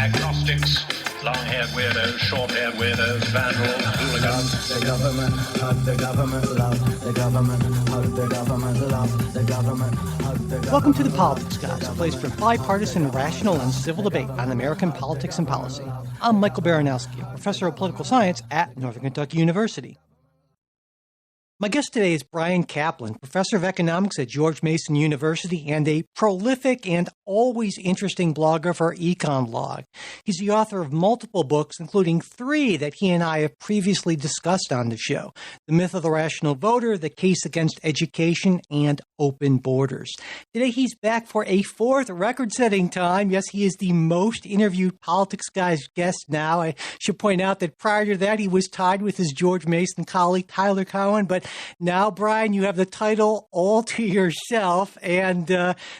agnostics, long-haired weirdos, short-haired weirdos, vandals, hooligans. The government, hug the government, love the government, hug the government, love the government, hug the government. Welcome to The Politics Guys, a place for bipartisan, rational, and civil debate on American politics and policy. I'm Michael Baranowski, a professor of political science at Northern Kentucky University. My guest today is Bryan Caplan, professor of economics at George Mason University and a prolific and always interesting blogger for Econ blog. He's the author of multiple books, including 3 that he and I have previously discussed on the show: The Myth of the Rational Voter, The Case Against Education, and Open Borders. Today he's back for a 4th record-setting time. Yes, he is the most interviewed Politics Guys guest now. I should point out that prior to that, he was tied with his George Mason colleague Tyler Cowen, but now, Bryan, you have the title all to yourself, and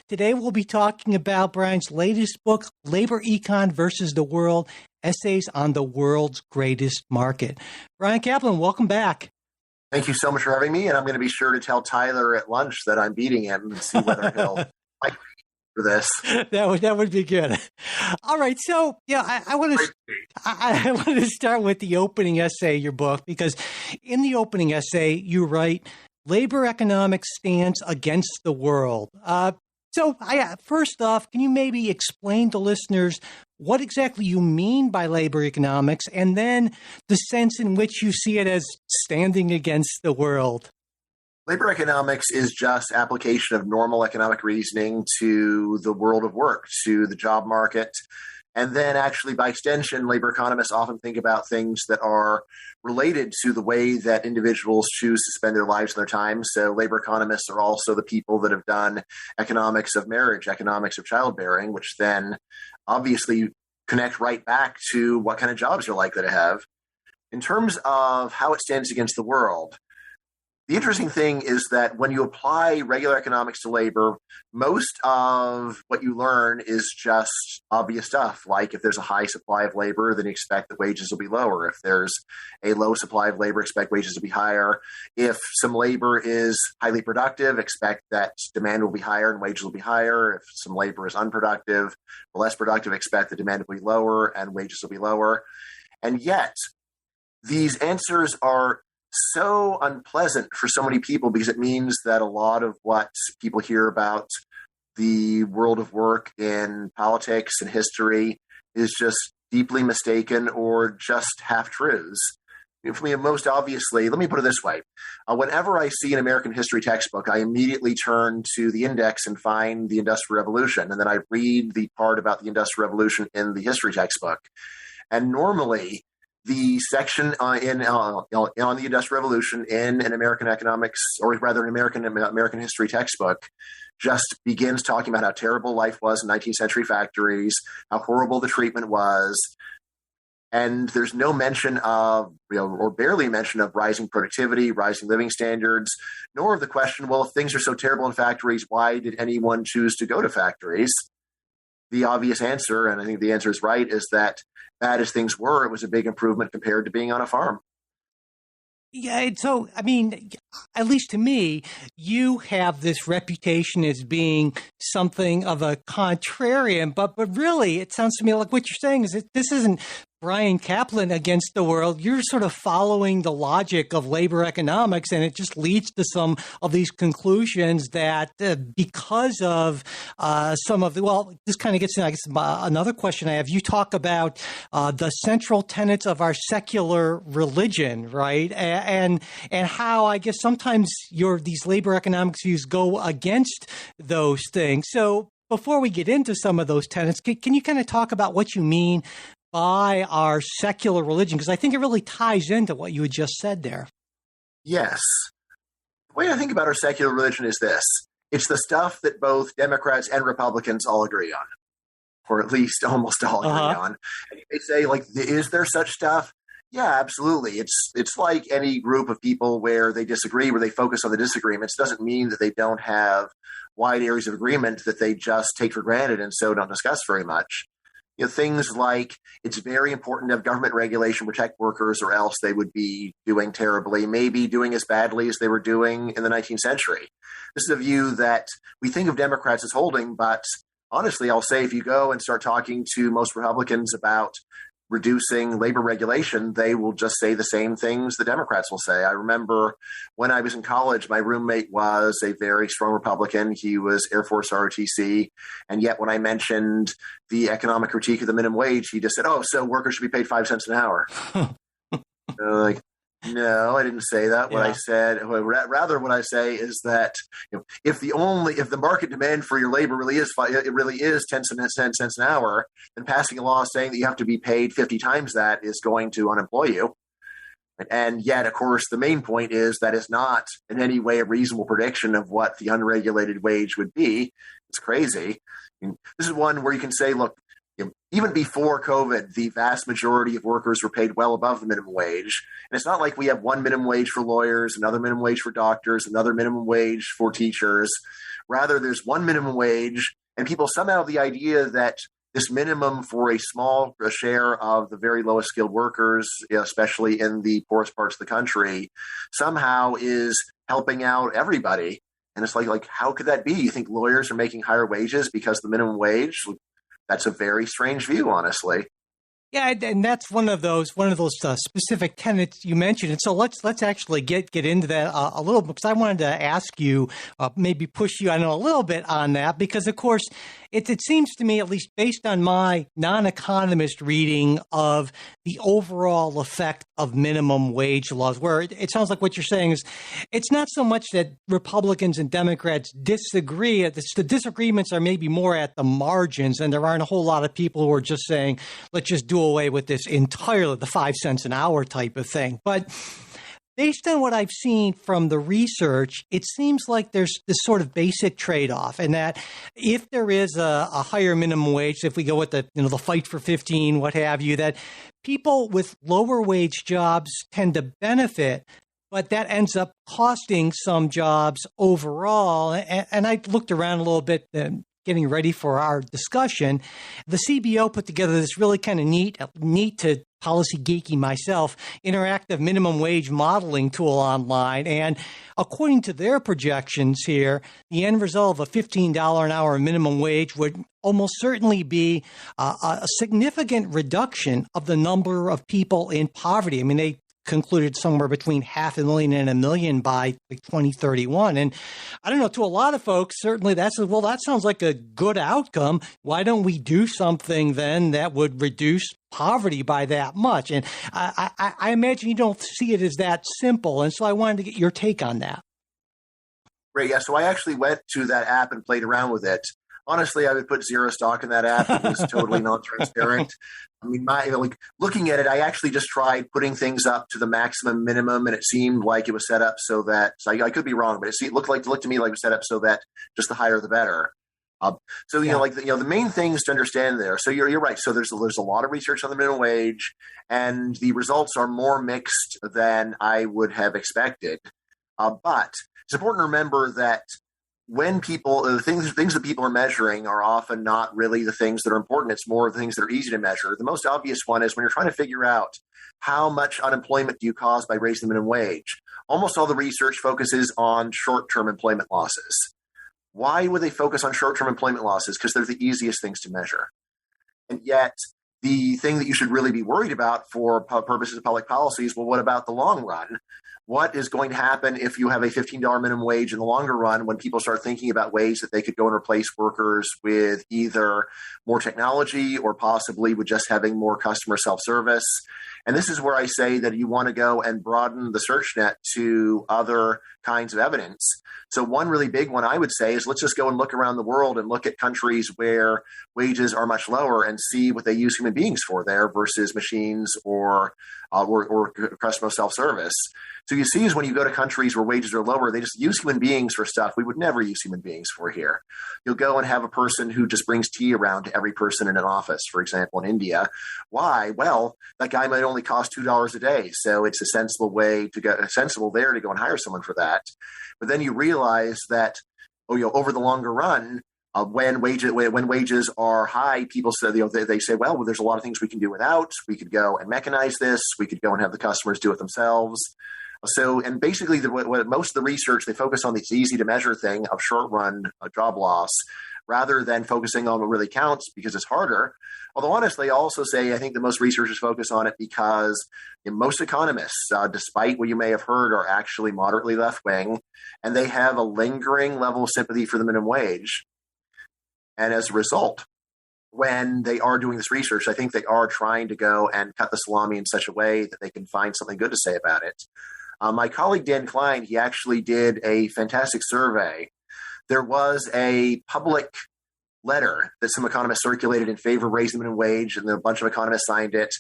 today we'll be talking about Bryan's latest book, Labor Econ versus the World, Essays on the World's Greatest Market. Bryan Caplan, welcome back. Thank you so much for having me, and I'm going to be sure to tell Tyler at lunch that I'm beating him and see whether he'll like me for this. That would be good. All right, so I want to start with the opening essay of your book, because in the opening essay you write, "Labor economics stands against the world." First off, can you maybe explain to listeners what exactly you mean by labor economics, and then the sense in which you see it as standing against the world? Labor economics is just application of normal economic reasoning to the world of work, to the job market. And then actually, by extension, labor economists often think about things that are related to the way that individuals choose to spend their lives and their time. So labor economists are also the people that have done economics of marriage, economics of childbearing, which then obviously connect right back to what kind of jobs you're likely to have. In terms of how it stands against the world, the interesting thing is that when you apply regular economics to labor, most of what you learn is just obvious stuff. Like if there's a high supply of labor, then you expect that wages will be lower. If there's a low supply of labor, expect wages to be higher. If some labor is highly productive, expect that demand will be higher and wages will be higher. If some labor is unproductive or less productive, expect the demand will be lower and wages will be lower. And yet, these answers are so unpleasant for so many people, because it means that a lot of what people hear about the world of work in politics and history is just deeply mistaken or just half-truths. For me, most obviously, let me put it this way. Whenever I see an American history textbook, I immediately turn to the index and find the Industrial Revolution, and then I read the part about the Industrial Revolution in the history textbook. And normally, the section on the Industrial Revolution in an American economics, or rather an American history textbook, just begins talking about how terrible life was in 19th century factories, how horrible the treatment was, and there's no mention of, or barely mention of, rising productivity, rising living standards, nor of the question, well, if things are so terrible in factories, why did anyone choose to go to factories? The obvious answer, and I think the answer is right, is that bad as things were, it was a big improvement compared to being on a farm. Yeah, so, I mean, at least to me, you have this reputation as being something of a contrarian, but really, it sounds to me like what you're saying is that this isn't Bryan Caplan against the world. You're sort of following the logic of labor economics, and it just leads to some of these conclusions that because of some of the, well, this kind of gets to, I guess, another question I have. You talk about the central tenets of our secular religion, right? And how, I guess, sometimes these labor economics views go against those things. So before we get into some of those tenets, can you kind of talk about what you mean by our secular religion? Because I think it really ties into what you had just said there. Yes. The way I think about our secular religion is this. It's the stuff that both Democrats and Republicans all agree on, or at least almost all agree on. And you may say, like, is there such stuff? Yeah, absolutely. It's like any group of people where they disagree, where they focus on the disagreements. It doesn't mean that they don't have wide areas of agreement that they just take for granted and so don't discuss very much. Things like it's very important to have government regulation protect workers, or else they would be doing terribly, maybe doing as badly as they were doing in the 19th century. This is a view that we think of Democrats as holding, but honestly, I'll say if you go and start talking to most Republicans about reducing labor regulation, they will just say the same things the Democrats will say. I remember when I was in college, my roommate was a very strong Republican. He was Air Force ROTC. And yet when I mentioned the economic critique of the minimum wage, he just said, oh, so workers should be paid 5 cents an hour. Like, no, I didn't say that. What I said, rather, what I say is that if the market demand for your labor really is 10 cents an hour, then passing a law saying that you have to be paid 50 times that is going to unemploy you. And yet, of course, the main point is that is not in any way a reasonable prediction of what the unregulated wage would be. It's crazy. This is one where you can say, look, even before COVID, the vast majority of workers were paid well above the minimum wage. And it's not like we have one minimum wage for lawyers, another minimum wage for doctors, another minimum wage for teachers. Rather, there's one minimum wage, and people somehow have the idea that this minimum for a small share of the very lowest skilled workers, especially in the poorest parts of the country, somehow is helping out everybody. And it's like, how could that be? You think lawyers are making higher wages because of the minimum wage? That's a very strange view, honestly. Yeah, and that's one of those specific tenets you mentioned. And so let's actually get into that a little bit, because I wanted to ask you, maybe push you, I know, a little bit on that, because of course it seems to me, at least based on my non-economist reading of the overall effect of minimum wage laws, where it sounds like what you're saying is it's not so much that Republicans and Democrats disagree. The disagreements are maybe more at the margins, and there aren't a whole lot of people who are just saying, let's just do away with this entirely, the 5 cents an hour type of thing. But based on what I've seen from the research, it seems like there's this sort of basic trade-off, and that if there is a higher minimum wage, if we go with the fight for 15, what have you, that people with lower wage jobs tend to benefit, but that ends up costing some jobs overall. And I looked around a little bit, getting ready for our discussion. The CBO put together this really kind of neat to policy geeky myself, interactive minimum wage modeling tool online. And according to their projections here, the end result of a $15 an hour minimum wage would almost certainly be a significant reduction of the number of people in poverty. I mean, they concluded somewhere between 500,000 and 1 million by 2031. And I don't know, to a lot of folks, certainly that sounds like a good outcome. Why don't we do something then that would reduce poverty by that much? And I imagine you don't see it as that simple. And so I wanted to get your take on that. Great. Yeah. So I actually went to that app and played around with it. Honestly, I would put zero stock in that app. It was totally non-transparent. I mean, looking at it, I actually just tried putting things up to the maximum minimum, and it seemed like it was set up so that, I could be wrong, but it looked to me like it was set up so that just the higher the better. The main things to understand there. So you're right. So there's a lot of research on the minimum wage, and the results are more mixed than I would have expected. But it's important to remember that when people, the things that people are measuring are often not really the things that are important. It's more of the things that are easy to measure. The most obvious one is when you're trying to figure out how much unemployment do you cause by raising the minimum wage. Almost all the research focuses on short-term employment losses. Why would they focus on short-term employment losses? Because they're the easiest things to measure. And yet, the thing that you should really be worried about for purposes of public policy is, well, what about the long run? What is going to happen if you have a $15 minimum wage in the longer run, when people start thinking about ways that they could go and replace workers with either more technology or possibly with just having more customer self-service? And this is where I say that you want to go and broaden the search net to other kinds of evidence. So one really big one I would say is, let's just go and look around the world and look at countries where wages are much lower and see what they use human beings for there versus machines or customer self-service. So you see is when you go to countries where wages are lower, they just use human beings for stuff we would never use human beings for here. You'll go and have a person who just brings tea around to every person in an office, for example, in India. Why? Well, that guy might only cost $2 a day. So it's a sensible there to go and hire someone for that. But then you realize that, over the longer run, when wages are high, people say, they say, well, there's a lot of things we can do without. We could go and mechanize this. We could go and have the customers do it themselves. So, and basically, what most of the research, they focus on this easy to measure thing of short run job loss, rather than focusing on what really counts because it's harder. Although honestly, I also say I think the most researchers focus on it because most economists, despite what you may have heard, are actually moderately left-wing, and they have a lingering level of sympathy for the minimum wage. And as a result, when they are doing this research, I think they are trying to go and cut the salami in such a way that they can find something good to say about it. My colleague Dan Klein, he actually did a fantastic survey. There was a public letter that some economists circulated in favor of raising the minimum wage, and a bunch of economists signed it.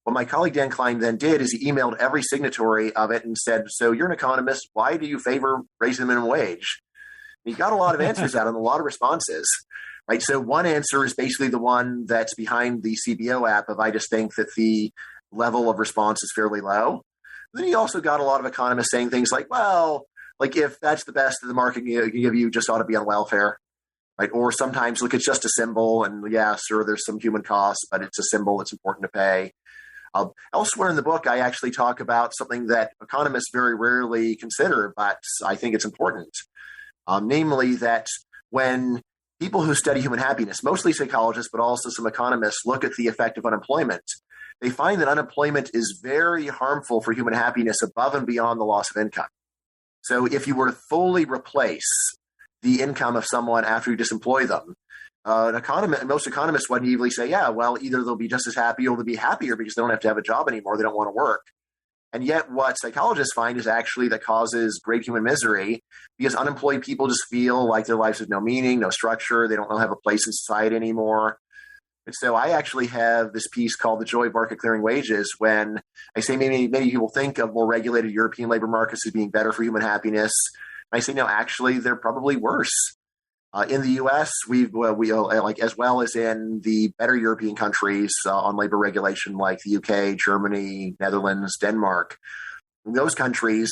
What my colleague Dan Klein then did is he emailed every signatory of it and said, so you're an economist, why do you favor raising the minimum wage? And he got a lot of answers out and a lot of responses. Right. So one answer is basically the one that's behind the CBO app of I just think that the level of response is fairly low. Then he also got a lot of economists saying things like, well, like if that's the best that the market can give you, just ought to be on welfare. Right. Or sometimes, look, it's just a symbol. And yeah, sure, there's some human costs, but it's a symbol that's important to pay. Elsewhere in the book, I actually talk about something that economists very rarely consider, but I think it's important. Namely that when people who study human happiness, mostly psychologists, but also some economists, look at the effect of unemployment, they find that unemployment is very harmful for human happiness above and beyond the loss of income. So if you were to fully replace the income of someone after you disemploy them, most economists would easily say, yeah, well, either they'll be just as happy or they'll be happier because they don't have to have a job anymore. They don't want to work. And yet what psychologists find is actually that causes great human misery because unemployed people just feel like their lives have no meaning, no structure. They don't have a place in society anymore. And so I actually have this piece called The Joy of Market Clearing Wages when I say many people think of more regulated European labor markets as being better for human happiness. And I say, no, actually, they're probably worse. In the U.S., we like as well as in the better European countries on labor regulation like the U.K., Germany, Netherlands, Denmark. In those countries,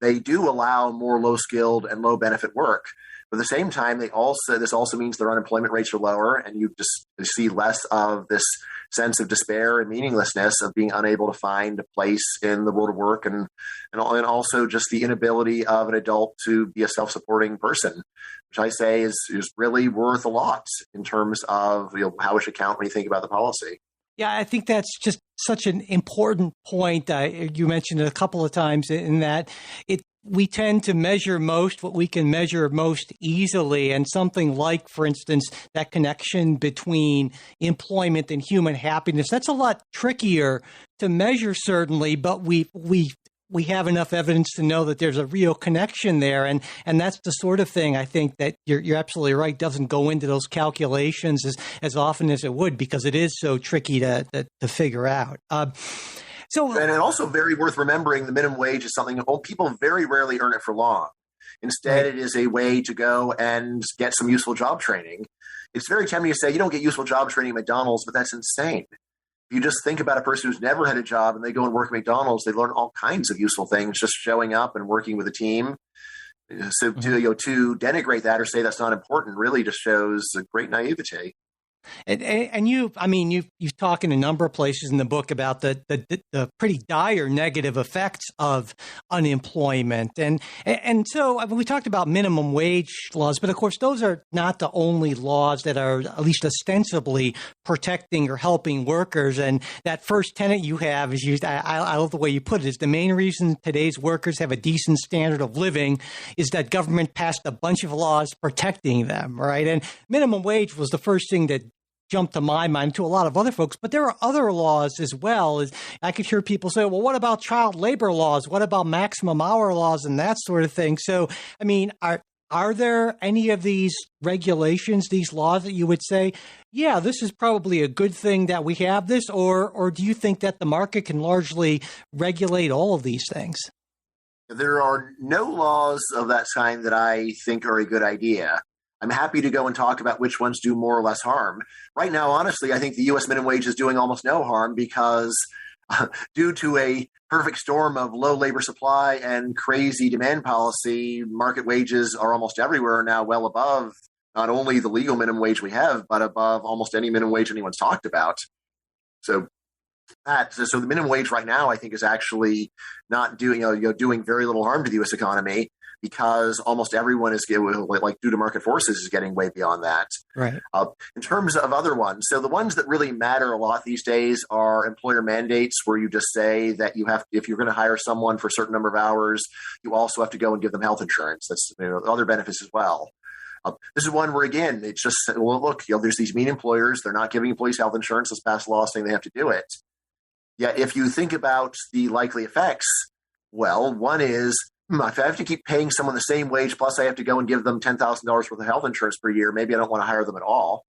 they do allow more low-skilled and low-benefit work. But at the same time, this also means their unemployment rates are lower, and you just see less of this sense of despair and meaninglessness of being unable to find a place in the world of work, and also just the inability of an adult to be a self-supporting person, which I say is really worth a lot in terms of how it should count when you think about the policy. Yeah, I think that's just such an important point. You mentioned it a couple of times in that we tend to measure most what we can measure most easily. And something like, for instance, that connection between employment and human happiness, that's a lot trickier to measure, certainly, but we have enough evidence to know that there's a real connection there. And that's the sort of thing I think that you're absolutely right, doesn't go into those calculations as often as it would because it is so tricky to figure out. And also very worth remembering, the minimum wage is something people very rarely earn it for long. Instead, It is a way to go and get some useful job training. It's very tempting to say you don't get useful job training at McDonald's, but that's insane. If you just think about a person who's never had a job and they go and work at McDonald's, they learn all kinds of useful things just showing up and working with a team. So to denigrate that or say that's not important really just shows a great naivety. And you've talked in a number of places in the book about the pretty dire negative effects of unemployment. And so we talked about minimum wage laws, but of course, those are not the only laws that are at least ostensibly protecting or helping workers. And that first tenet you have is I love the way you put it, is the main reason today's workers have a decent standard of living is that government passed a bunch of laws protecting them, right? And minimum wage was the first thing that jumped to my mind, to a lot of other folks, but there are other laws as well. I could hear people say, well, what about child labor laws? What about maximum hour laws and that sort of thing? So, I mean, are there any of these regulations, these laws that you would say, yeah, this is probably a good thing that we have this, or do you think that the market can largely regulate all of these things? There are no laws of that kind that I think are a good idea. I'm happy to go and talk about which ones do more or less harm. Right now, honestly, I think the U.S. minimum wage is doing almost no harm because due to a perfect storm of low labor supply and crazy demand policy, market wages are almost everywhere now well above not only the legal minimum wage we have, but above almost any minimum wage anyone's talked about. So the minimum wage right now, I think, is actually not doing very little harm to the U.S. economy. because almost everyone is, like due to market forces, is getting way beyond that. Right. In terms of other ones, so the ones that really matter a lot these days are employer mandates, where you just say that you have, if you're going to hire someone for a certain number of hours, you also have to go and give them health insurance. That's other benefits as well. This is one where, again, it's just, well, look, there's these mean employers. They're not giving employees health insurance. Let's pass a law saying they have to do it. Yet if you think about the likely effects, well, one is, if I have to keep paying someone the same wage, plus I have to go and give them $10,000 worth of health insurance per year, maybe I don't want to hire them at all.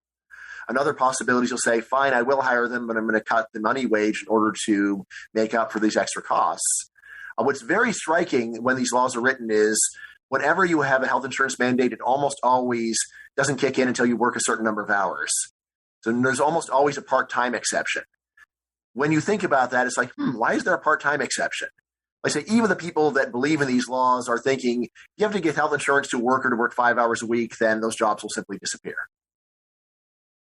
Another possibility is you'll say, fine, I will hire them, but I'm going to cut the money wage in order to make up for these extra costs. What's very striking when these laws are written is whenever you have a health insurance mandate, it almost always doesn't kick in until you work a certain number of hours. So there's almost always a part-time exception. When you think about that, it's like, why is there a part-time exception? I say even the people that believe in these laws are thinking you have to get health insurance to a worker to work 5 hours a week, then those jobs will simply disappear.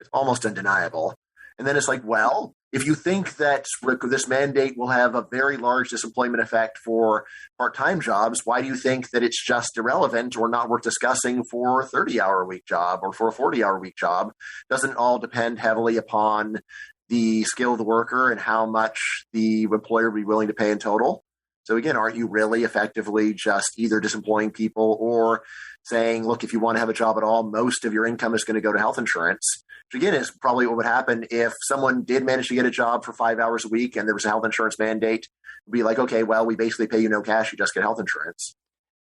It's almost undeniable. And then it's like, well, if you think that this mandate will have a very large disemployment effect for part-time jobs, why do you think that it's just irrelevant or not worth discussing for a 30-hour-a-week job or for a 40-hour-a-week job? Doesn't it all depend heavily upon the skill of the worker and how much the employer would be willing to pay in total? So again, aren't you really effectively just either disemploying people or saying, look, if you want to have a job at all, most of your income is going to go to health insurance, which again is probably what would happen if someone did manage to get a job for 5 hours a week and there was a health insurance mandate. It'd be like, okay, well, we basically pay you no cash, you just get health insurance.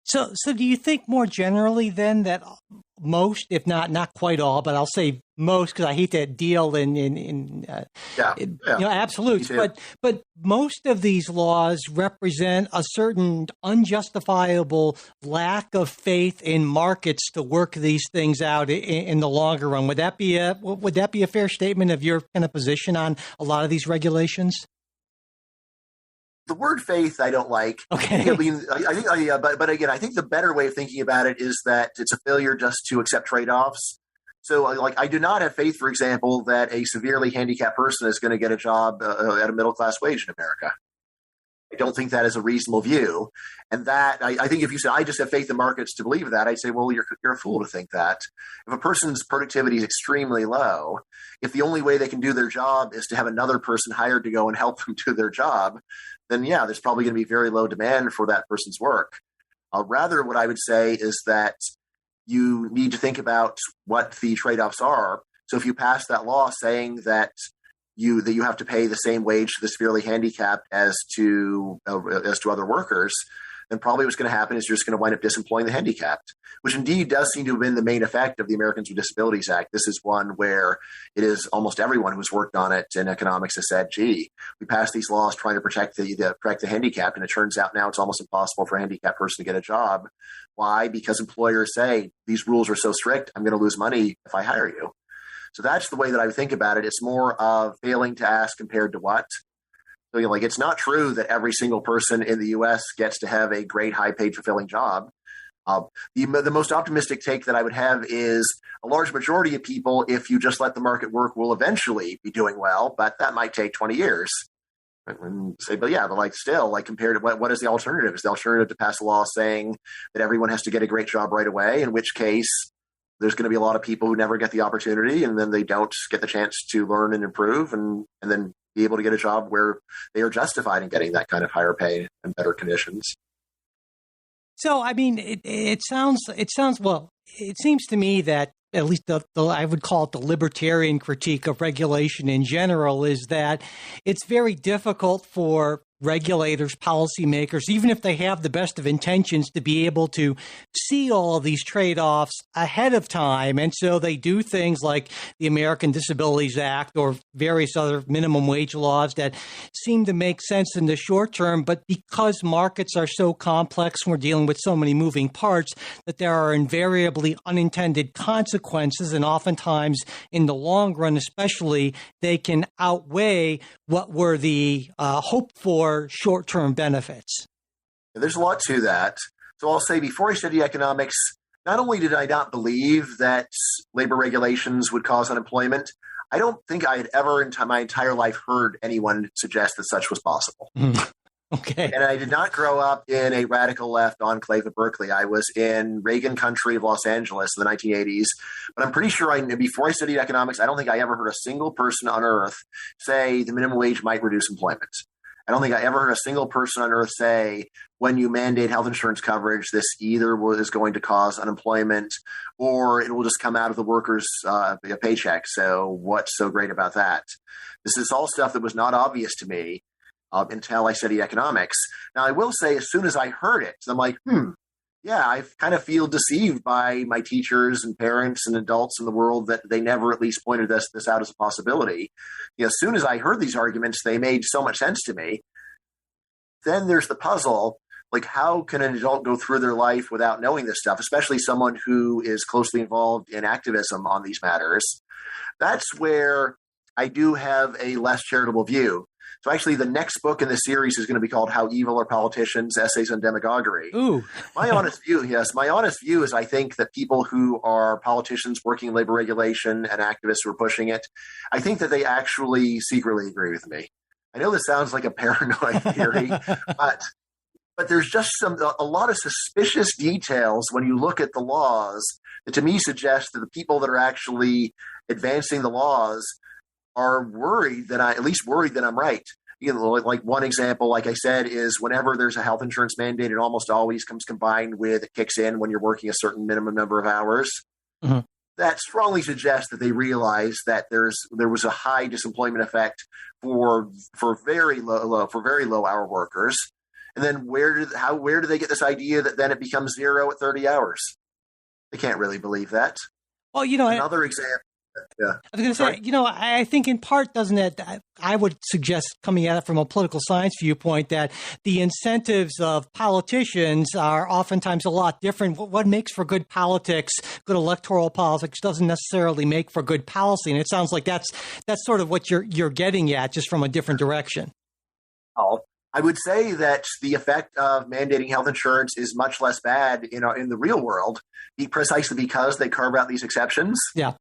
So do you think more generally then that most, if not quite all, but I'll say most, because I hate to deal in absolutes, but most of these laws represent a certain unjustifiable lack of faith in markets to work these things out in the longer run. Would that be a fair statement of your kind of position on a lot of these regulations? The word faith I don't like. Okay. I mean, I think, but again, I think the better way of thinking about it is that it's a failure just to accept trade-offs. So, like, I do not have faith, for example, that a severely handicapped person is going to get a job at a middle-class wage in America. I don't think that is a reasonable view. And that, I think if you say, I just have faith in markets to believe that, I'd say, well, you're a fool to think that. If a person's productivity is extremely low, if the only way they can do their job is to have another person hired to go and help them do their job, then yeah, there's probably going to be very low demand for that person's work. Rather, what I would say is that you need to think about what the trade-offs are. So if you pass that law saying that you have to pay the same wage to the severely handicapped as to other workers, then probably what's going to happen is you're just going to wind up disemploying the handicapped, which indeed does seem to have been the main effect of the Americans with Disabilities Act. This is one where it is almost everyone who's worked on it in economics has said, gee, we passed these laws trying to protect the handicapped, and it turns out now it's almost impossible for a handicapped person to get a job. Why? Because employers say, these rules are so strict, I'm going to lose money if I hire you. So that's the way that I would think about it. It's more of failing to ask compared to what. So, it's not true that every single person in the U.S. gets to have a great, high-paid, fulfilling job. The most optimistic take that I would have is a large majority of people, if you just let the market work, will eventually be doing well, but that might take 20 years. And say, but compared to what is the alternative? Is the alternative to pass a law saying that everyone has to get a great job right away, in which case there's going to be a lot of people who never get the opportunity, and then they don't get the chance to learn and improve and then be able to get a job where they are justified in getting that kind of higher pay and better conditions. So, I mean, it sounds well, it seems to me that at least I would call it the libertarian critique of regulation in general is that it's very difficult for regulators, policymakers, even if they have the best of intentions, to be able to see all of these trade-offs ahead of time. And so they do things like the American Disabilities Act or various other minimum wage laws that seem to make sense in the short term. But because markets are so complex, we're dealing with so many moving parts, that there are invariably unintended consequences. And oftentimes in the long run, especially, they can outweigh what were the hoped for short-term benefits. There's a lot to that. So I'll say before I studied economics, not only did I not believe that labor regulations would cause unemployment, I don't think I had ever in my entire life heard anyone suggest that such was possible. Okay. And I did not grow up in a radical left enclave of Berkeley. I was in Reagan country of Los Angeles in the 1980s. But I'm pretty sure before I studied economics, I don't think I ever heard a single person on earth say the minimum wage might reduce employment. I don't think I ever heard a single person on earth say when you mandate health insurance coverage, this either is going to cause unemployment or it will just come out of the worker's paycheck. So what's so great about that? This is all stuff that was not obvious to me until I studied economics. Now, I will say, as soon as I heard it, I'm like, yeah, I kind of feel deceived by my teachers and parents and adults in the world that they never at least pointed this out as a possibility. As soon as I heard these arguments, they made so much sense to me. Then there's the puzzle, like how can an adult go through their life without knowing this stuff, especially someone who is closely involved in activism on these matters? That's where I do have a less charitable view. So actually, the next book in the series is going to be called How Evil Are Politicians? Essays on Demagoguery. Ooh. My honest view is I think that people who are politicians working in labor regulation and activists who are pushing it, I think that they actually secretly agree with me. I know this sounds like a paranoid theory, but there's just a lot of suspicious details when you look at the laws that to me suggest that the people that are actually advancing the laws are worried that I'm right. Like one example, like I said, is whenever there's a health insurance mandate, it almost always comes combined with it kicks in when you're working a certain minimum number of hours. Mm-hmm. That strongly suggests that they realize that there was a high disemployment effect for very low hour workers. And then where do they get this idea that then it becomes zero at 30 hours? They can't really believe that. Well, another example. Yeah. I was going to say, I think in part, doesn't it, I would suggest coming at it from a political science viewpoint that the incentives of politicians are oftentimes a lot different. What makes for good politics, good electoral politics, doesn't necessarily make for good policy. And it sounds like that's sort of what you're getting at, just from a different direction. Oh, I would say that the effect of mandating health insurance is much less bad in the real world, precisely because they carve out these exceptions. Yeah.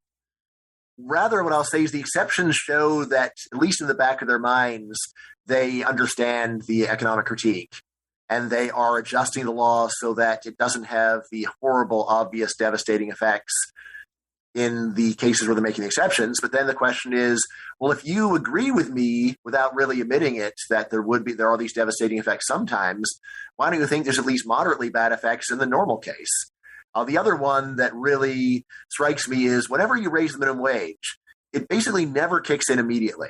Rather, what I'll say is the exceptions show that, at least in the back of their minds, they understand the economic critique and they are adjusting the law so that it doesn't have the horrible, obvious, devastating effects in the cases where they're making the exceptions. But then the question is, well, if you agree with me without really admitting it, that there are these devastating effects sometimes, why don't you think there's at least moderately bad effects in the normal case? The other one that really strikes me is whenever you raise the minimum wage, it basically never kicks in immediately.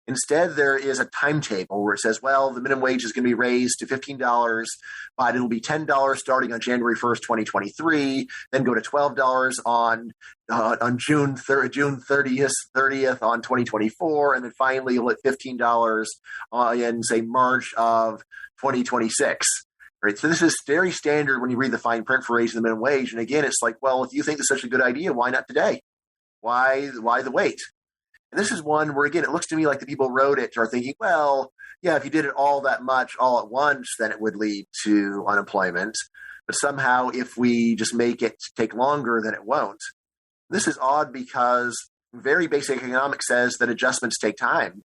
Instead, there is a timetable where it says, well, the minimum wage is going to be raised to $15, but it'll be $10 starting on January 1st, 2023, then go to $12 on June 30th on 2024, and then finally you'll hit $15 in, say, March of 2026. Right. So this is very standard when you read the fine print for raising the minimum wage. And again, it's like, well, if you think it's such a good idea, why not today? Why the wait? And this is one where, again, it looks to me like the people who wrote it are thinking, well, yeah, if you did it all that much all at once, then it would lead to unemployment. But somehow if we just make it take longer, then it won't. This is odd because very basic economics says that adjustments take time.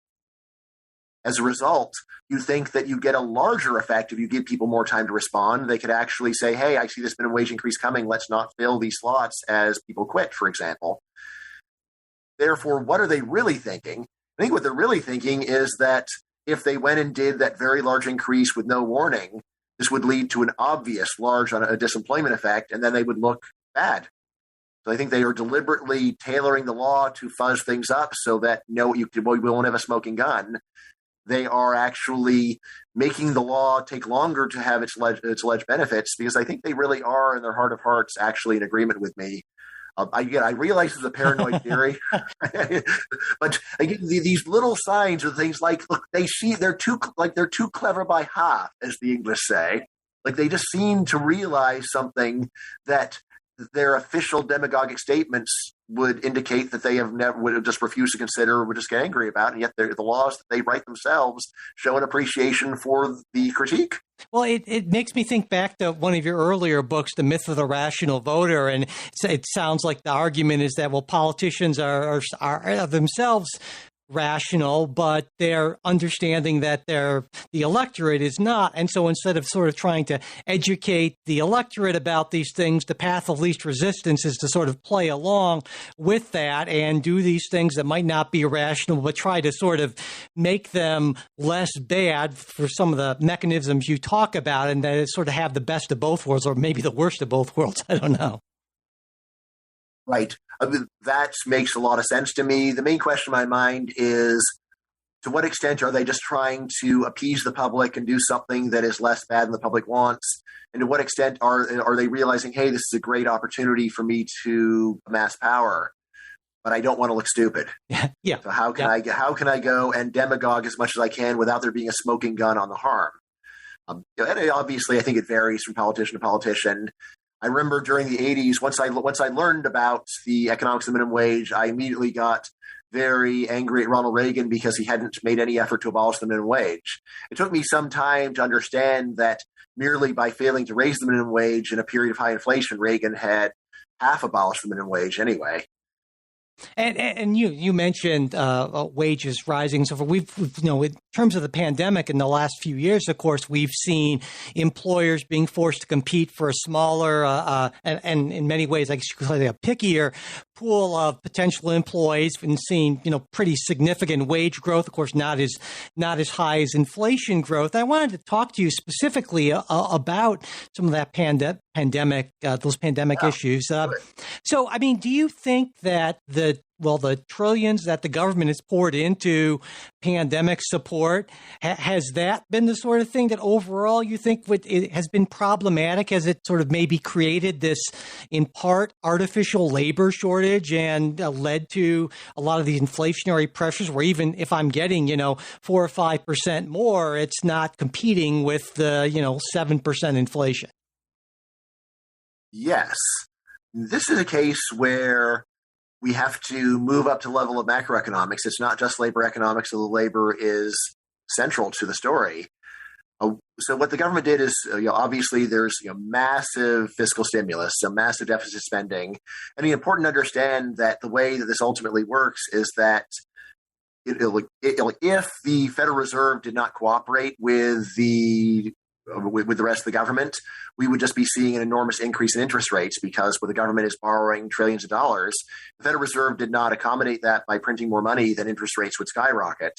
As a result, you think that you get a larger effect if you give people more time to respond. They could actually say, hey, I see this minimum wage increase coming. Let's not fill these slots as people quit, for example. Therefore, what are they really thinking? I think what they're really thinking is that if they went and did that very large increase with no warning, this would lead to an obvious large disemployment effect, and then they would look bad. So I think they are deliberately tailoring the law to fuzz things up so that we won't have a smoking gun. They are actually making the law take longer to have its alleged benefits, because I think they really are, in their heart of hearts, actually in agreement with me. I realize it's a paranoid theory, but again, these little signs are things like, look, they're too clever by half, as the English say. Like they just seem to realize something that their official demagogic statements would indicate that they would have just refused to consider or would just get angry about, and yet the laws that they write themselves show an appreciation for the critique. Well, it makes me think back to one of your earlier books, The Myth of the Rational Voter, and it sounds like the argument is that, well, politicians are themselves rational, but they're understanding that the electorate is not. And so instead of sort of trying to educate the electorate about these things, the path of least resistance is to sort of play along with that and do these things that might not be rational, but try to sort of make them less bad for some of the mechanisms you talk about, and that sort of have the best of both worlds, or maybe the worst of both worlds. I don't know. Right. I mean, that makes a lot of sense to me. The main question in my mind is, to what extent are they just trying to appease the public and do something that is less bad than the public wants? And to what extent are they realizing, hey, this is a great opportunity for me to amass power, but I don't want to look stupid. Yeah. So how can I go and demagogue as much as I can without there being a smoking gun on the harm? And obviously, I think it varies from politician to politician. I remember during the 80s, once I learned about the economics of the minimum wage, I immediately got very angry at Ronald Reagan because he hadn't made any effort to abolish the minimum wage. It took me some time to understand that merely by failing to raise the minimum wage in a period of high inflation, Reagan had half abolished the minimum wage anyway. And you mentioned wages rising. So we've in terms of the pandemic in the last few years, of course, we've seen employers being forced to compete for a smaller and in many ways, I guess you could say, a pickier pool of potential employees, and seeing pretty significant wage growth. Of course, not as high as inflation growth. I wanted to talk to you specifically about some of that pandemic, those pandemic issues. So, I mean, do you think that the trillions that the government has poured into pandemic support, has that been the sort of thing that overall you think it has been problematic? Has it sort of maybe created this, in part, artificial labor shortage and led to a lot of these inflationary pressures where even if I'm getting, 4 or 5% more, it's not competing with the, 7% inflation? Yes. This is a case where we have to move up to the level of macroeconomics. It's not just labor economics, although labor is central to the story. So what the government did is, obviously there's massive fiscal stimulus, so massive deficit spending. And it's important to understand that the way that this ultimately works is that if the Federal Reserve did not cooperate with the rest of the government, we would just be seeing an enormous increase in interest rates, because when the government is borrowing trillions of dollars, the Federal Reserve did not accommodate that by printing more money, then interest rates would skyrocket.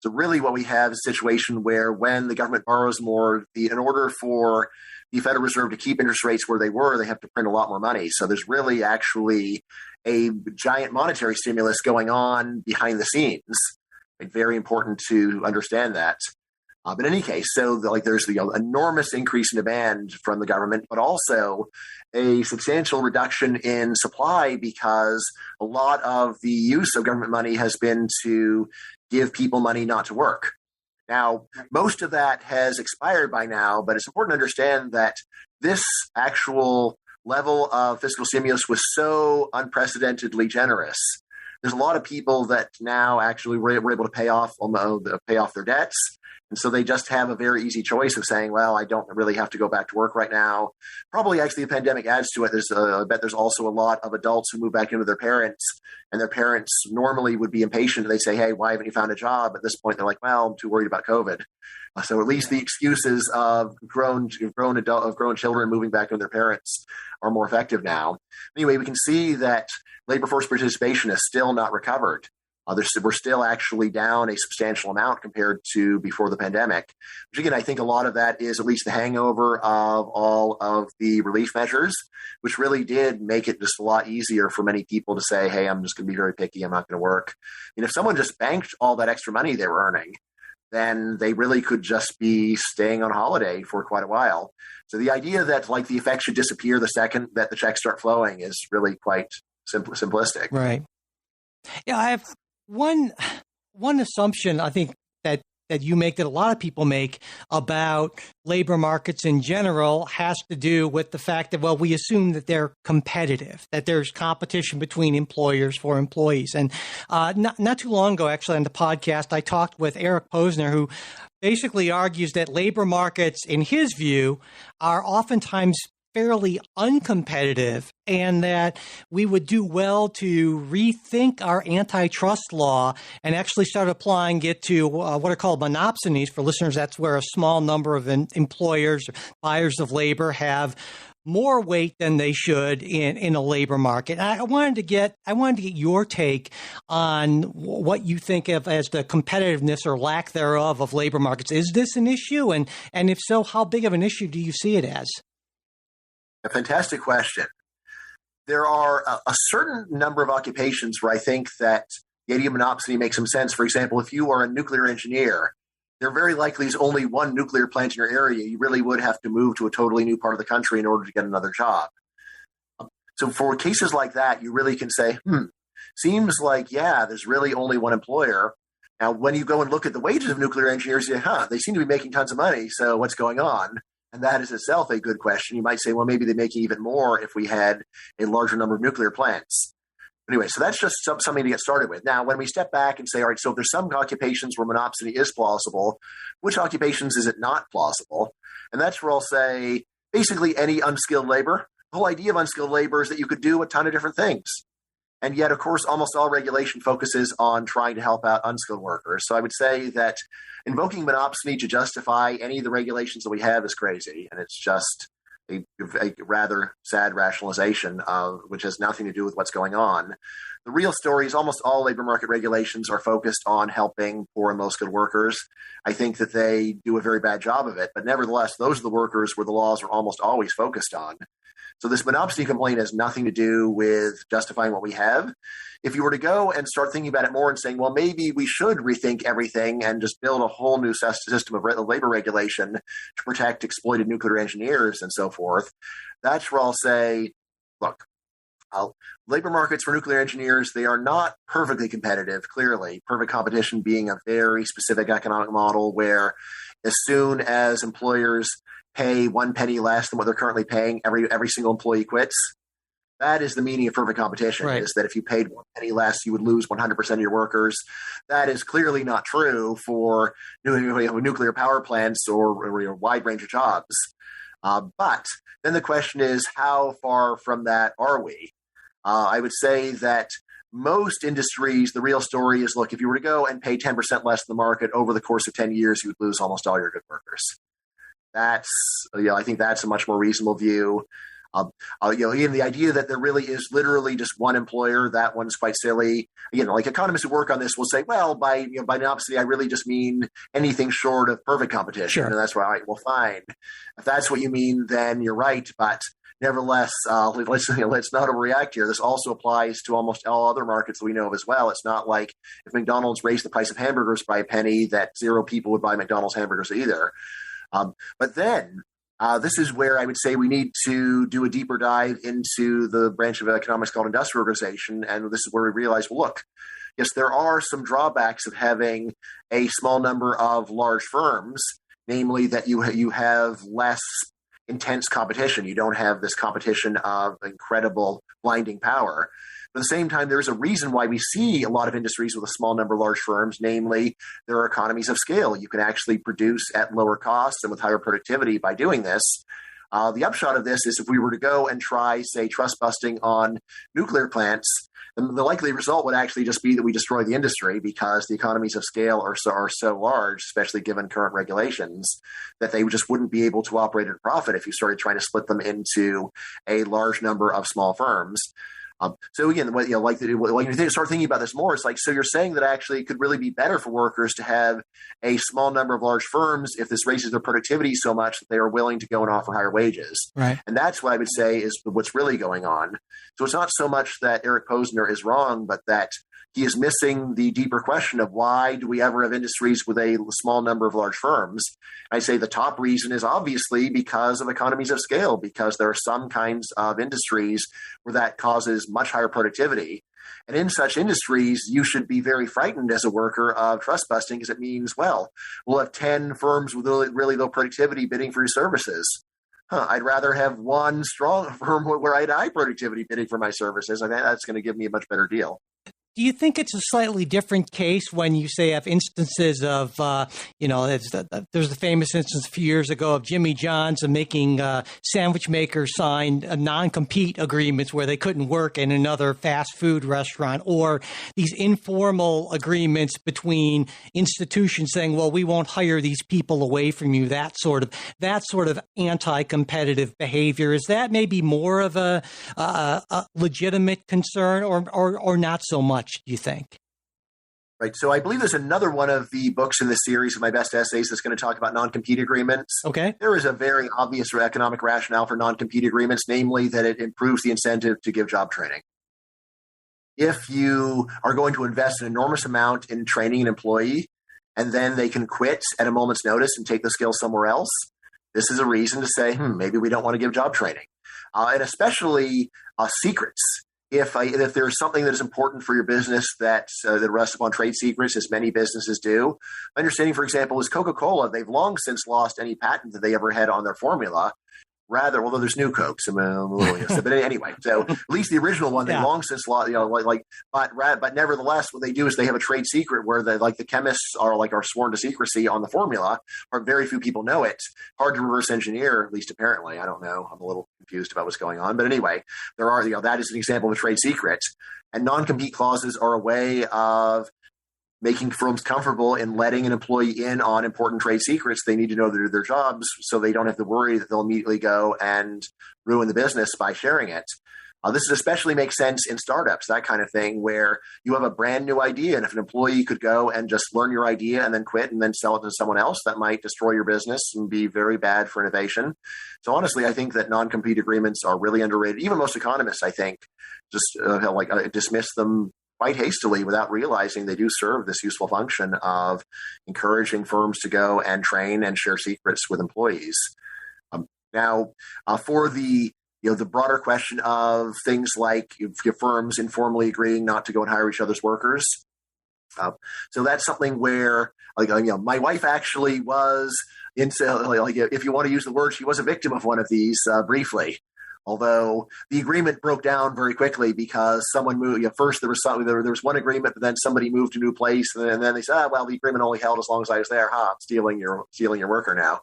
So really what we have is a situation where when the government borrows more, in order for the Federal Reserve to keep interest rates where they were, they have to print a lot more money. So there's really actually a giant monetary stimulus going on behind the scenes. Very important to understand that. But in any case, so there's the enormous increase in demand from the government, but also a substantial reduction in supply, because a lot of the use of government money has been to give people money not to work. Now, most of that has expired by now, but it's important to understand that this actual level of fiscal stimulus was so unprecedentedly generous. There's a lot of people that now actually were able to pay off their debts. And so they just have a very easy choice of saying, well, I don't really have to go back to work right now. Probably actually the pandemic adds to it. I bet there's also a lot of adults who move back into their parents, and their parents normally would be impatient. They say, hey, why haven't you found a job? At this point, they're like, well, I'm too worried about COVID. So at least the excuses of grown children moving back into their parents are more effective now. Anyway, we can see that labor force participation is still not recovered. We're still actually down a substantial amount compared to before the pandemic, which again, I think a lot of that is at least the hangover of all of the relief measures, which really did make it just a lot easier for many people to say, hey, I'm just going to be very picky. I'm not going to work. If someone just banked all that extra money they were earning, then they really could just be staying on holiday for quite a while. So the idea that the effect should disappear the second that the checks start flowing is really quite simplistic. Right. Yeah, I have one assumption I think that you make, that a lot of people make about labor markets in general, has to do with the fact that, well, we assume that they're competitive, that there's competition between employers for employees. And not too long ago, actually, on the podcast, I talked with Eric Posner, who basically argues that labor markets, in his view, are oftentimes fairly uncompetitive and that we would do well to rethink our antitrust law and actually start applying it to what are called monopsonies. For listeners, that's where a small number of employers, buyers of labor, have more weight than they should in a labor market. I wanted to get your take on what you think of as the competitiveness or lack thereof of labor markets. Is this an issue? And if so, how big of an issue do you see it as? A fantastic question. There are a certain number of occupations where I think that the idea of monopsony makes some sense. For example, if you are a nuclear engineer, there very likely is only one nuclear plant in your area. You really would have to move to a totally new part of the country in order to get another job. So for cases like that, you really can say, seems like, there's really only one employer. Now, when you go and look at the wages of nuclear engineers, you say, they seem to be making tons of money. So what's going on? And that is itself a good question. You might say, well, maybe they make even more if we had a larger number of nuclear plants. Anyway, so that's just something to get started with. Now, when we step back and say, all right, so if there's some occupations where monopsony is plausible, which occupations is it not plausible? And that's where I'll say basically any unskilled labor. The whole idea of unskilled labor is that you could do a ton of different things. And yet, of course, almost all regulation focuses on trying to help out unskilled workers. So I would say that invoking monopsony to justify any of the regulations that we have is crazy. And it's just a rather sad rationalization, which has nothing to do with what's going on. The real story is almost all labor market regulations are focused on helping poor and low-skilled workers. I think that they do a very bad job of it, but nevertheless, those are the workers where the laws are almost always focused on. So this monopsony complaint has nothing to do with justifying what we have. If you were to go and start thinking about it more and saying, well, maybe we should rethink everything and just build a whole new system of labor regulation to protect exploited nuclear engineers and so forth, that's where I'll say, look, labor markets for nuclear engineers, they are not perfectly competitive, clearly. Perfect competition being a very specific economic model where as soon as employers pay 1 penny less than what they're currently paying, every single employee quits. That is the meaning of perfect competition, right? Is that if you paid 1 penny less, you would lose 100% of your workers. That is clearly not true for nuclear power plants or a wide range of jobs. But then the question is, how far from that are we? I would say that most industries, the real story is, look, if you were to go and pay 10% less in the market over the course of 10 years, you would lose almost all your good workers. I think that's a much more reasonable view. Even the idea that there really is literally just one employer, that one's quite silly. Like economists who work on this will say, well, by monopsony, I really just mean anything short of perfect competition. Sure. And that's why, all right, well, fine. If that's what you mean, then you're right. But nevertheless, let's not overreact here. This also applies to almost all other markets that we know of as well. It's not like if McDonald's raised the price of hamburgers by a penny, that zero people would buy McDonald's hamburgers either. But then this is where I would say we need to do a deeper dive into the branch of economics called industrial organization. And this is where we realize, well, look, yes, there are some drawbacks of having a small number of large firms, namely that you have less intense competition. You don't have this competition of incredible blinding power. But at the same time, there's a reason why we see a lot of industries with a small number of large firms, namely there are economies of scale. You can actually produce at lower costs and with higher productivity by doing this. The upshot of this is if we were to go and try, say, trust busting on nuclear plants, then the likely result would actually just be that we destroy the industry because the economies of scale are so large, especially given current regulations, that they just wouldn't be able to operate at a profit if you started trying to split them into a large number of small firms. So again, when you start thinking about this more, it's like, so you're saying that actually it could really be better for workers to have a small number of large firms if this raises their productivity so much that they are willing to go and offer higher wages. Right. And that's what I would say is what's really going on. So it's not so much that Eric Posner is wrong, but that he is missing the deeper question of why do we ever have industries with a small number of large firms? I say the top reason is obviously because of economies of scale, because there are some kinds of industries where that causes much higher productivity. And in such industries, you should be very frightened as a worker of trust busting because it means, well, we'll have 10 firms with really low productivity bidding for your services. I'd rather have one strong firm where I had high productivity bidding for my services. I think that's going to give me a much better deal. Do you think it's a slightly different case when you say have instances of, there's the famous instance a few years ago of Jimmy John's and making sandwich makers sign non-compete agreements where they couldn't work in another fast food restaurant, or these informal agreements between institutions saying, well, we won't hire these people away from you, that sort of anti-competitive behavior. Is that maybe more of a legitimate concern or not so much, do you think? Right. So I believe there's another one of the books in the series of my best essays that's going to talk about non-compete agreements. Okay. There is a very obvious economic rationale for non-compete agreements, namely that it improves the incentive to give job training. If you are going to invest an enormous amount in training an employee and then they can quit at a moment's notice and take the skills somewhere else, this is a reason to say, maybe we don't want to give job training. And especially secrets. If there's something that is important for your business that rests upon trade secrets, as many businesses do, my understanding, for example, is Coca-Cola. They've long since lost any patent that they ever had on their formula. Rather, although there's new Cokes, but anyway, so at least the original one, they long since lost, but nevertheless, what they do is they have a trade secret where the chemists are sworn to secrecy on the formula, or very few people know it. Hard to reverse engineer, at least apparently. I don't know. I'm a little confused about what's going on, but anyway, that is an example of a trade secret, and non-compete clauses are a way of making firms comfortable in letting an employee in on important trade secrets. They need to know their jobs so they don't have to worry that they'll immediately go and ruin the business by sharing it. This especially makes sense in startups, that kind of thing, where you have a brand new idea. And if an employee could go and just learn your idea and then quit and then sell it to someone else, that might destroy your business and be very bad for innovation. So honestly, I think that non-compete agreements are really underrated. Even most economists, I think, just dismiss them quite hastily without realizing they do serve this useful function of encouraging firms to go and train and share secrets with employees. Now, for the broader question of things like your firms informally agreeing not to go and hire each other's workers. So that's something where, my wife actually was if you want to use the word, she was a victim of one of these briefly. Although the agreement broke down very quickly because someone moved. First, there was one agreement, but then somebody moved to a new place, and then they said, "Well, the agreement only held as long as I was there." I'm stealing your worker now.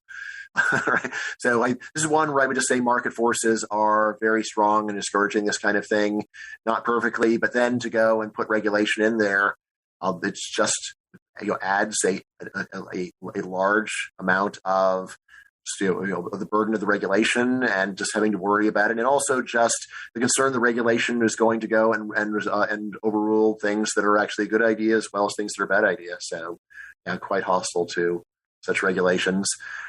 Right? So this is one where I would just say market forces are very strong in discouraging this kind of thing. Not perfectly, but then to go and put regulation in there, it's just adds a large amount of the burden of the regulation and just having to worry about it, and also just the concern the regulation is going to go and overrule things that are actually a good idea as well as things that are bad ideas. So, quite hostile to such regulations.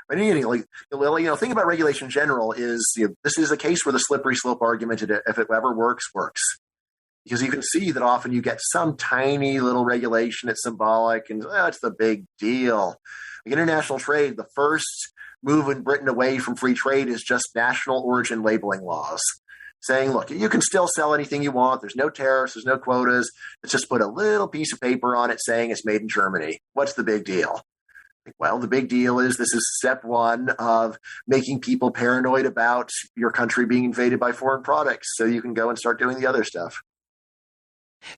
But thing about regulation in general is this is a case where the slippery slope argument, if it ever works, because you can see that often you get some tiny little regulation that's symbolic and it's the big deal. Like international trade, the first move in Britain away from free trade is just national origin labeling laws, saying, look, you can still sell anything you want. There's no tariffs. There's no quotas. Let's just put a little piece of paper on it saying it's made in Germany. What's the big deal? Well, the big deal is this is step one of making people paranoid about your country being invaded by foreign products so you can go and start doing the other stuff.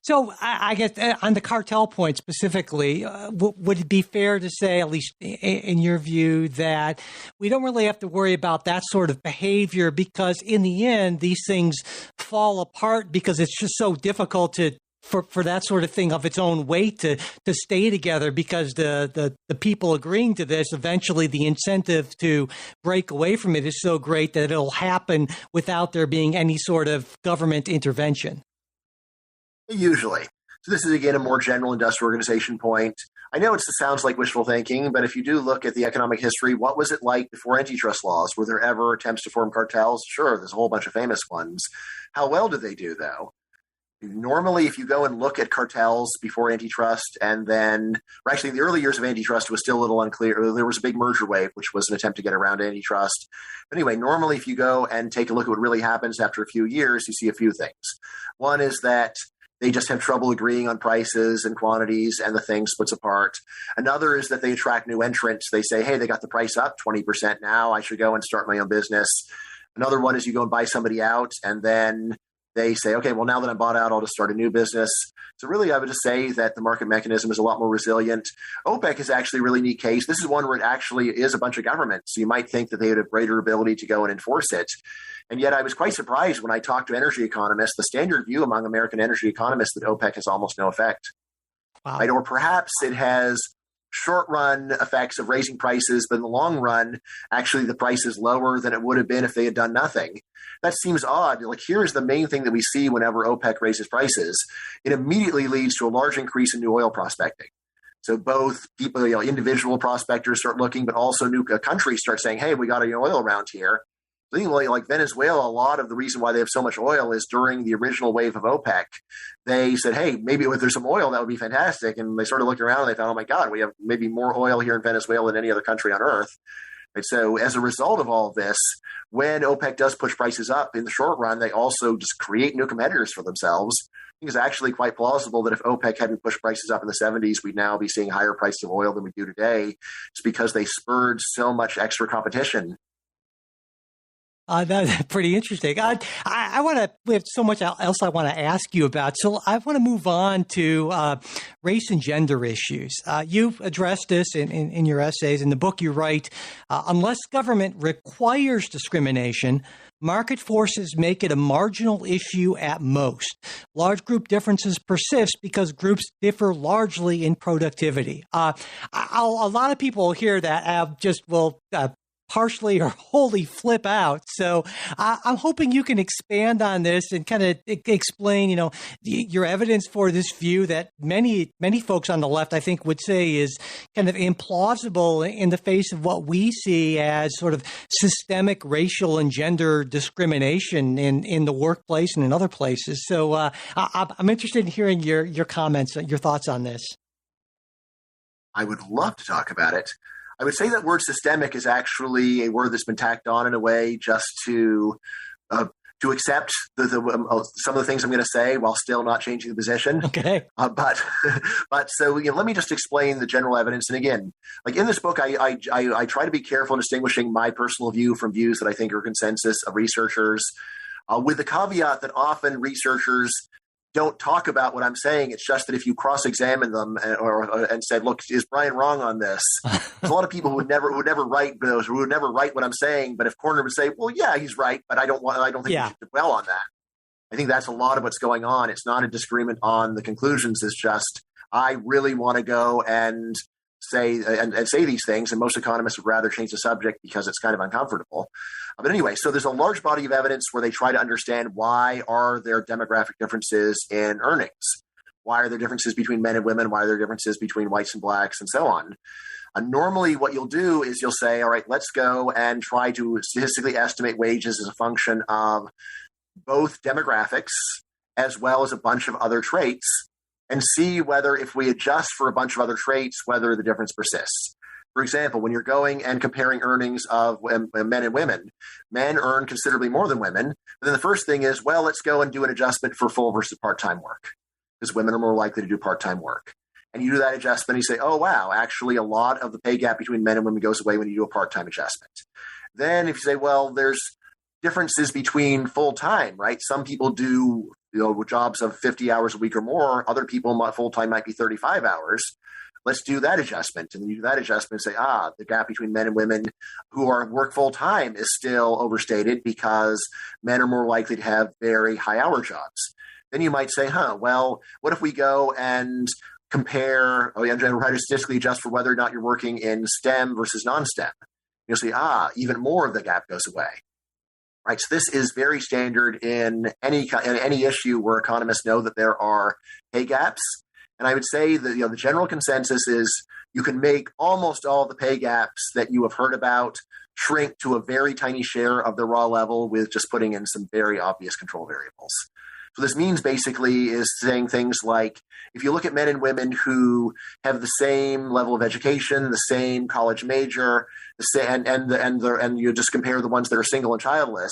So I guess on the cartel point specifically, would it be fair to say, at least in your view, that we don't really have to worry about that sort of behavior because in the end, these things fall apart because it's just so difficult for that sort of thing of its own weight to stay together because the people agreeing to this, eventually the incentive to break away from it is so great that it'll happen without there being any sort of government intervention? Usually. So this is, again, a more general industrial organization point. I know it sounds like wishful thinking, but if you do look at the economic history, what was it like before antitrust laws? Were there ever attempts to form cartels? Sure, there's a whole bunch of famous ones. How well did they do, though? Normally, if you go and look at cartels before antitrust, and then, or actually the early years of antitrust was still a little unclear. There was a big merger wave, which was an attempt to get around antitrust. But anyway, normally if you go and take a look at what really happens after a few years, you see a few things. One is that they just have trouble agreeing on prices and quantities, and the thing splits apart. Another is that they attract new entrants. They say, hey, they got the price up 20% now. I should go and start my own business. Another one is you go and buy somebody out, and then they say, okay, well, now that I'm bought out, I'll just start a new business. So really, I would just say that the market mechanism is a lot more resilient. OPEC is actually a really neat case. This is one where it actually is a bunch of governments. So you might think that they would have greater ability to go and enforce it. And yet I was quite surprised when I talked to energy economists. The standard view among American energy economists that OPEC has almost no effect. Wow. Right? Or perhaps it has short-run effects of raising prices, but in the long run, actually the price is lower than it would have been if they had done nothing. That seems odd. Like, here's the main thing that we see whenever OPEC raises prices. It immediately leads to a large increase in new oil prospecting. So both people, individual prospectors start looking, but also new countries start saying, hey, we got any oil around here. I think like Venezuela, a lot of the reason why they have so much oil is during the original wave of OPEC, they said, hey, maybe if there's some oil, that would be fantastic. And they started looking around and they found, oh my God, we have maybe more oil here in Venezuela than any other country on earth. And so as a result of all of this, when OPEC does push prices up in the short run, they also just create new competitors for themselves. I think it's actually quite plausible that if OPEC hadn't pushed prices up in the 70s, we'd now be seeing higher prices of oil than we do today. It's because they spurred so much extra competition. That's pretty interesting. I want to. We have so much else I want to ask you about. So I want to move on to race and gender issues. You've addressed this in your essays. In the book, you write, unless government requires discrimination, market forces make it a marginal issue at most. Large group differences persist because groups differ largely in productivity. A lot of people hear that will partially or wholly flip out. So I'm hoping you can expand on this and kind of explain, your evidence for this view that many folks on the left, I think, would say is kind of implausible in the face of what we see as sort of systemic racial and gender discrimination in the workplace and in other places. So I'm interested in hearing your comments, your thoughts on this. I would love to talk about it. I would say that word systemic is actually a word that's been tacked on in a way just to accept some of the things I'm going to say while still not changing the position. Okay. But so let me just explain the general evidence. And again, like in this book, I try to be careful in distinguishing my personal view from views that I think are consensus of researchers, with the caveat that often researchers don't talk about what I'm saying. It's just that if you cross-examine them and said, "Look, is Bryan wrong on this?" There's a lot of people who would never write those, who would never write what I'm saying. But if Corner would say, "Well, yeah, he's right," but I don't think we should dwell on that. I think that's a lot of what's going on. It's not a disagreement on the conclusions. It's just I really want to go and say these things, and most economists would rather change the subject because it's kind of uncomfortable. But anyway, so there's a large body of evidence where they try to understand why are there demographic differences in earnings? Why are there differences between men and women? Why are there differences between whites and blacks and so on? Normally what you'll do is you'll say, all right, let's go and try to statistically estimate wages as a function of both demographics as well as a bunch of other traits, and see whether if we adjust for a bunch of other traits, whether the difference persists. For example, when you're going and comparing earnings of men and women, men earn considerably more than women. But then the first thing is, well, let's go and do an adjustment for full versus part-time work, because women are more likely to do part-time work. And you do that adjustment, and you say, oh, wow, actually a lot of the pay gap between men and women goes away when you do a part-time adjustment. Then if you say, well, there's differences between full-time, right? Some people do jobs of 50 hours a week or more. Other people full-time might be 35 hours. Let's do that adjustment. And you do that adjustment and say, the gap between men and women who work full-time is still overstated because men are more likely to have very high-hour jobs. Then you might say, well, what if we go and compare, and try to statistically adjust for whether or not you're working in STEM versus non-STEM. You'll see, even more of the gap goes away. Right, so this is very standard in any issue where economists know that there are pay gaps. And I would say that the general consensus is you can make almost all the pay gaps that you have heard about shrink to a very tiny share of the raw level with just putting in some very obvious control variables. So this means basically is saying things like, if you look at men and women who have the same level of education, the same college major, and you just compare the ones that are single and childless,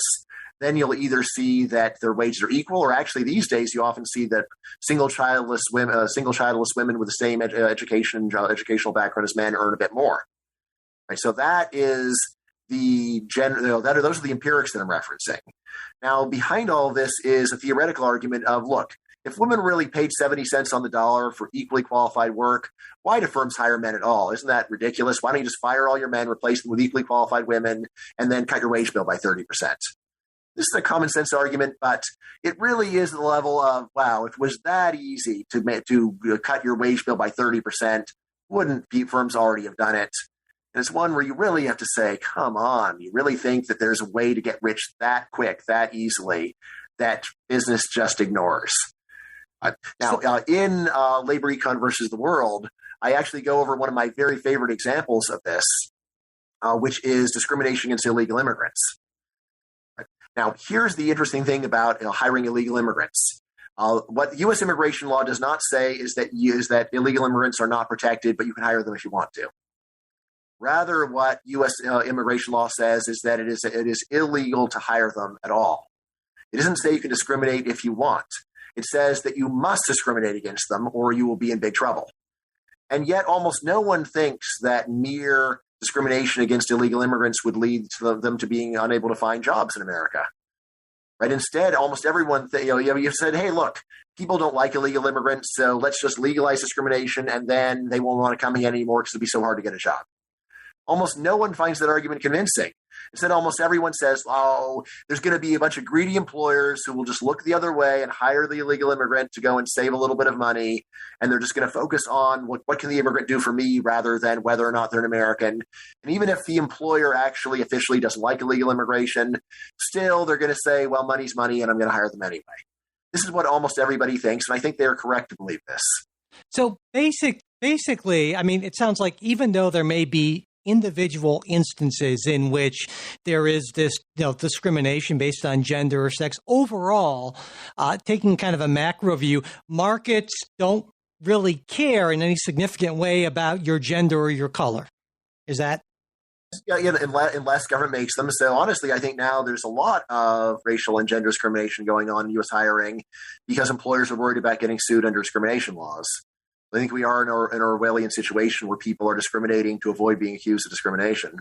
then you'll either see that their wages are equal, or actually these days you often see that single childless women with the same educational background as men earn a bit more. Right, so that is those are the empirics that I'm referencing. Now, behind all this is a theoretical argument of, look, if women really paid 70 cents on the dollar for equally qualified work, why do firms hire men at all? Isn't that ridiculous? Why don't you just fire all your men, replace them with equally qualified women, and then cut your wage bill by 30%? This is a common sense argument, but it really is the level of, wow, if it was that easy to cut your wage bill by 30%, wouldn't firms already have done it? And it's one where you really have to say, come on, you really think that there's a way to get rich that quick, that easily, that business just ignores? In Labor Econ versus the World, I actually go over one of my very favorite examples of this, which is discrimination against illegal immigrants. Now, here's the interesting thing about hiring illegal immigrants. What U.S. immigration law does not say is that illegal immigrants are not protected, but you can hire them if you want to. Rather, what U.S. Immigration law says is that it is illegal to hire them at all. It doesn't say you can discriminate if you want. It says that you must discriminate against them or you will be in big trouble. And yet almost no one thinks that mere discrimination against illegal immigrants would lead to them to being unable to find jobs in America. Right? Instead, almost everyone, you've said, hey, look, people don't like illegal immigrants, so let's just legalize discrimination and then they won't want to come here anymore because it'll be so hard to get a job. Almost no one finds that argument convincing. Instead, almost everyone says, oh, there's going to be a bunch of greedy employers who will just look the other way and hire the illegal immigrant to go and save a little bit of money. And they're just going to focus on what can the immigrant do for me rather than whether or not they're an American. And even if the employer actually officially doesn't like illegal immigration, still they're going to say, well, money's money and I'm going to hire them anyway. This is what almost everybody thinks. And I think they're correct to believe this. So basically, I mean, it sounds like even though there may be individual instances in which there is this discrimination based on gender or sex, overall, taking kind of a macro view, markets don't really care in any significant way about your gender or your color. Is that? Yeah, unless government makes them. So honestly, I think now there's a lot of racial and gender discrimination going on in U.S. hiring because employers are worried about getting sued under discrimination laws. I think we are in an Orwellian situation where people are discriminating to avoid being accused of discrimination.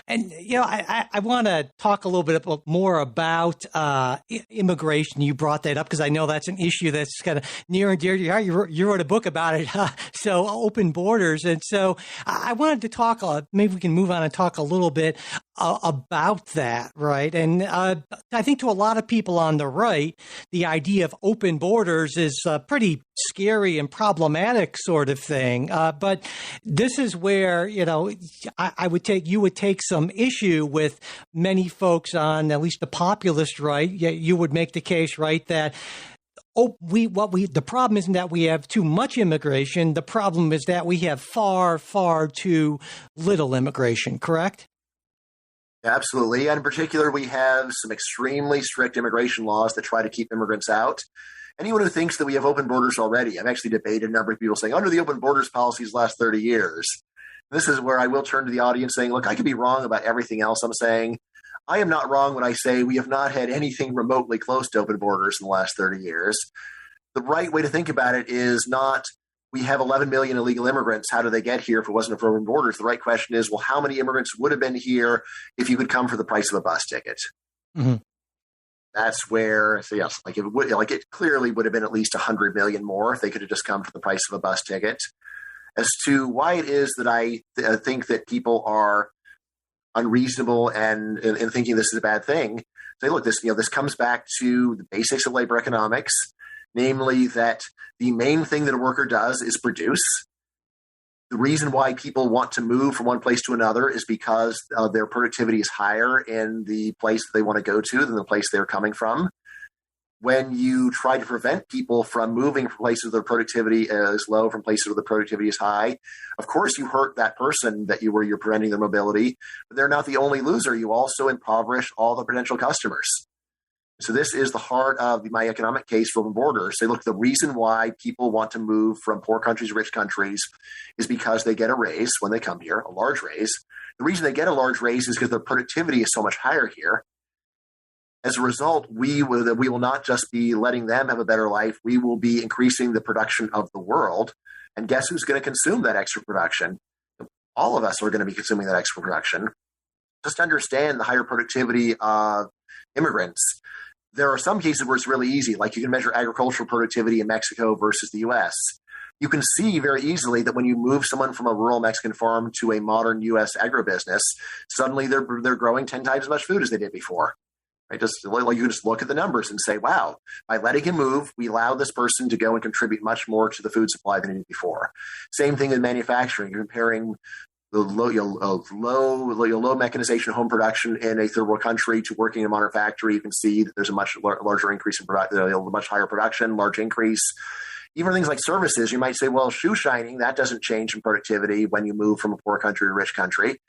And, I want to talk a little bit more about immigration. You brought that up because I know that's an issue that's kind of near and dear to your heart. You wrote a book about it, so open borders. And so I wanted to talk, maybe we can move on and talk a little bit about that, right? And I think to a lot of people on the right, the idea of open borders is a pretty scary and problematic sort of thing. But this is where, you would take some issue with many folks on at least the populist right. You would make the case, right, that the problem isn't that we have too much immigration. The problem is that we have far, far too little immigration, correct? Absolutely. And in particular, we have some extremely strict immigration laws that try to keep immigrants out. Anyone who thinks that we have open borders already, I've actually debated a number of people saying, under the open borders policies last 30 years. This is where I will turn to the audience saying, look, I could be wrong about everything else I'm saying. I am not wrong when I say we have not had anything remotely close to open borders in the last 30 years. The right way to think about it is not, we have 11 million illegal immigrants. How do they get here if it wasn't for open borders? The right question is, well, how many immigrants would have been here if you could come for the price of a bus ticket? Mm-hmm. That's where, so yes, it clearly would have been at least 100 million more if they could have just come for the price of a bus ticket. As to why it is that I think that people are unreasonable and thinking this is a bad thing, say, look, this comes back to the basics of labor economics, namely that the main thing that a worker does is produce. The reason why people want to move from one place to another is because their productivity is higher in the place that they want to go to than the place they're coming from. When you try to prevent people from moving from places where their productivity is low from places where the productivity is high, of course you hurt that person you're preventing their mobility, but they're not the only loser. You also impoverish all the potential customers. So this is the heart of my economic case for open borders. Say, look, the reason why people want to move from poor countries to rich countries is because they get a raise when they come here, a large raise. The reason they get a large raise is because their productivity is so much higher here. As a result, we will not just be letting them have a better life. We will be increasing the production of the world. And guess who's going to consume that extra production? All of us are going to be consuming that extra production. just understand the higher productivity of immigrants. There are some cases where it's really easy, like you can measure agricultural productivity in Mexico versus the US. You can see very easily that when you move someone from a rural Mexican farm to a modern US agribusiness, suddenly they're growing 10 times as much food as they did before. Right? Just like you can just look at the numbers and say, wow, by letting him move, we allow this person to go and contribute much more to the food supply than he did before. Same thing in manufacturing. You're comparing the low mechanization home production in a third world country to working in a modern factory. You can see that there's a much larger increase in much higher production, large increase. Even things like services, you might say, well, shoe shining, that doesn't change in productivity when you move from a poor country to a rich country.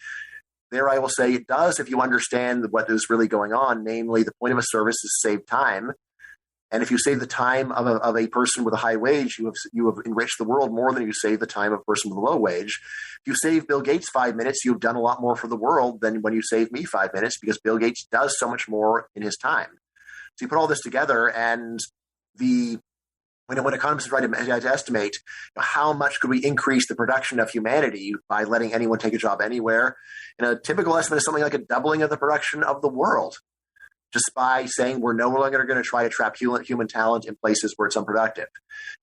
There, I will say it does if you understand what is really going on. Namely, the point of a service is to save time. And if you save the time of a person with a high wage, you have enriched the world more than you save the time of a person with a low wage. If you save Bill Gates 5 minutes, you've done a lot more for the world than when you save me 5 minutes, because Bill Gates does so much more in his time. So you put all this together, and when economists try to estimate how much could we increase the production of humanity by letting anyone take a job anywhere, and a typical estimate is something like a doubling of the production of the world, just by saying we're no longer going to try to trap human talent in places where it's unproductive.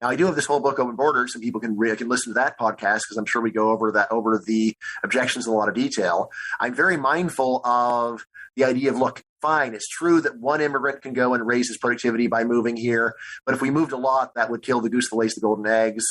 Now, I do have this whole book, Open Borders, and people can listen to that podcast, because I'm sure we go over the objections in a lot of detail. I'm very mindful of the idea of, look, fine, it's true that one immigrant can go and raise his productivity by moving here, but if we moved a lot, that would kill the goose that lays the golden eggs.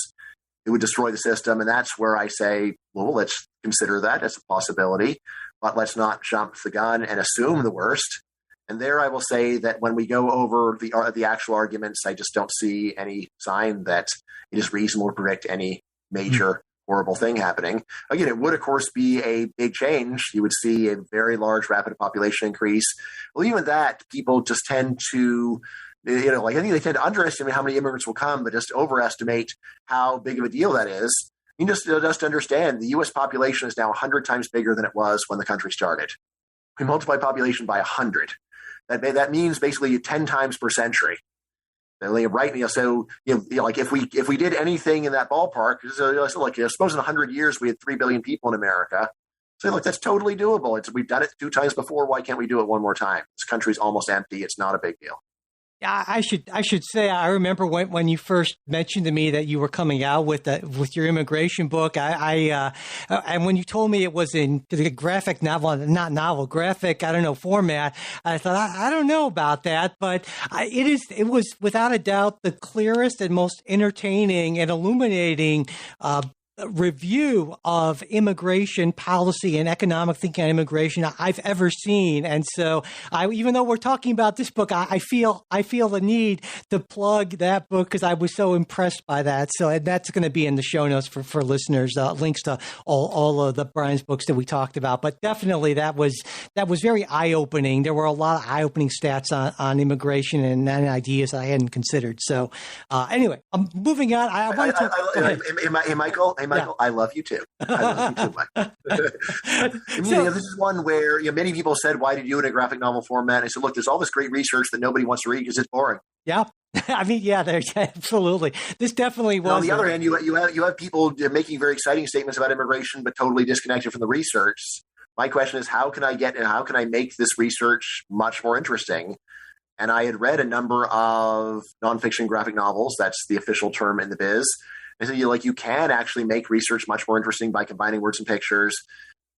It would destroy the system, and that's where I say, well, let's consider that as a possibility, but let's not jump the gun and assume the worst. And there I will say that when we go over the actual arguments, I just don't see any sign that it is reasonable to predict any major horrible thing happening. Again, it would, of course, be a big change. You would see a very large, rapid population increase. Well, even that, people just tend to, I think they tend to underestimate how many immigrants will come, but just overestimate how big of a deal that is. You just understand the U.S. population is now 100 times bigger than it was when the country started. We multiply population by 100. That means basically 10 times per century. Right? So like if we did anything in that ballpark, suppose in 100 years we had 3 billion people in America. So look, that's totally doable. We've done it 2 times before. Why can't we do it one more time? This country's almost empty. It's not a big deal. Yeah, I should say, I remember when you first mentioned to me that you were coming out with your immigration book. And when you told me it was in the graphic novel, not novel, graphic, format, I thought I don't know about that, but it was without a doubt the clearest and most entertaining and illuminating review of immigration policy and economic thinking on immigration I've ever seen. And so even though we're talking about this book, I feel the need to plug that book because I was so impressed by that. So that's going to be in the show notes for listeners, links to all of the Bryan's books that we talked about. But definitely that was very eye-opening. There were a lot of eye-opening stats on immigration and ideas I hadn't considered. So anyway, I'm moving on. I want to Hey, Michael. Hey, Michael, yeah. I love you too. I love you too, Michael. This is one where many people said, why did you do it in a graphic novel format? And I said, look, there's all this great research that nobody wants to read because it's boring. Yeah. Absolutely. This definitely was. On the other hand, you have people making very exciting statements about immigration, but totally disconnected from the research. My question is, how can I make this research much more interesting? And I had read a number of nonfiction graphic novels. That's the official term in the biz. I said, you can actually make research much more interesting by combining words and pictures.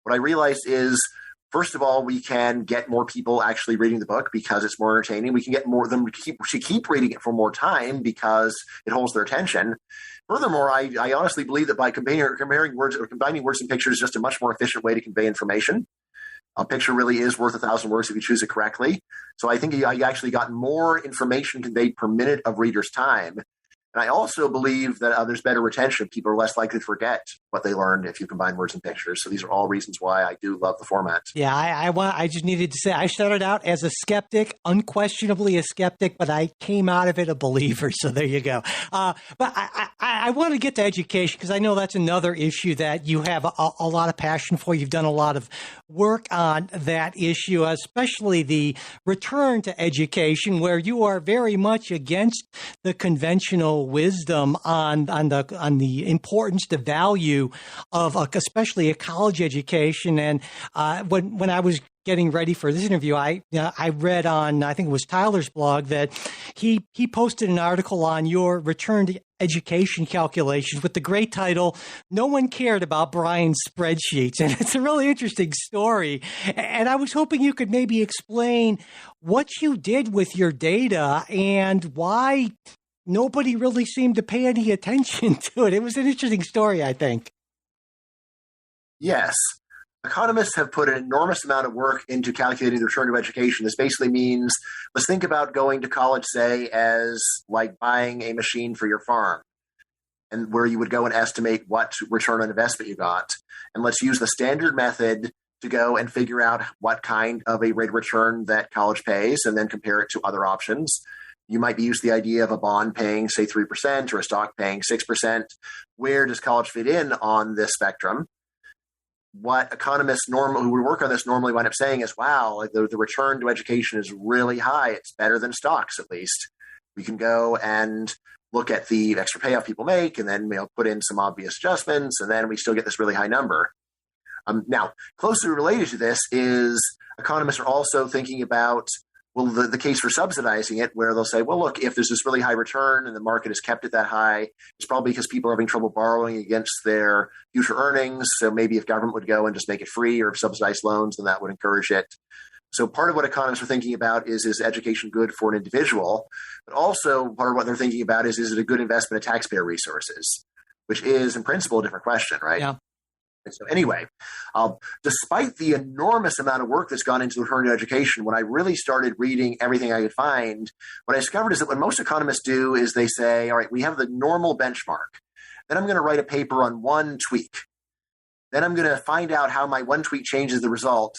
What I realized is, first of all, we can get more people actually reading the book because it's more entertaining. We can get more of them to keep reading it for more time because it holds their attention. Furthermore, I honestly believe that by comparing words or combining words and pictures is just a much more efficient way to convey information. A picture really is worth 1,000 words if you choose it correctly. So I think I actually got more information conveyed per minute of readers' time. And I also believe that there's better retention. People are less likely to forget what they learned if you combine words and pictures. So these are all reasons why I do love the format. Yeah, I just needed to say I started out as a skeptic, unquestionably a skeptic, but I came out of it a believer. So there you go. But I want to get to education because I know that's another issue that you have a lot of passion for. You've done a lot of work on that issue, especially the return to education, where you are very much against the conventional wisdom on the importance, the value of especially a college education. And when I was getting ready for this interview, I read on, I think it was Tyler's blog, that he posted an article on your return to education calculations with the great title, "No One Cared About Bryan's Spreadsheets." And it's a really interesting story. And I was hoping you could maybe explain what you did with your data and why nobody really seemed to pay any attention to it. It was an interesting story, I think. Yes. Economists have put an enormous amount of work into calculating the return to education. This basically means, let's think about going to college, say, as like buying a machine for your farm, and where you would go and estimate what return on investment you got. And let's use the standard method to go and figure out what kind of a rate of return that college pays and then compare it to other options. You might be used to the idea of a bond paying, say, 3% or a stock paying 6%. Where does college fit in on this spectrum? What economists who would work on this normally wind up saying is, wow, like the return to education is really high. It's better than stocks, at least. We can go and look at the extra payoff people make and then put in some obvious adjustments, and then we still get this really high number. Now, closely related to this is economists are also thinking about, well, the case for subsidizing it, where they'll say, well, look, if there's this really high return and the market has kept it that high, it's probably because people are having trouble borrowing against their future earnings. So maybe if government would go and just make it free or subsidize loans, then that would encourage it. So part of what economists are thinking about is education good for an individual? But also part of what they're thinking about is it a good investment of taxpayer resources, which is in principle a different question, right? Yeah. And so anyway, despite the enormous amount of work that's gone into the return to education, when I really started reading everything I could find, what I discovered is that what most economists do is they say, all right, we have the normal benchmark. Then I'm going to write a paper on one tweak. Then I'm going to find out how my one tweak changes the result.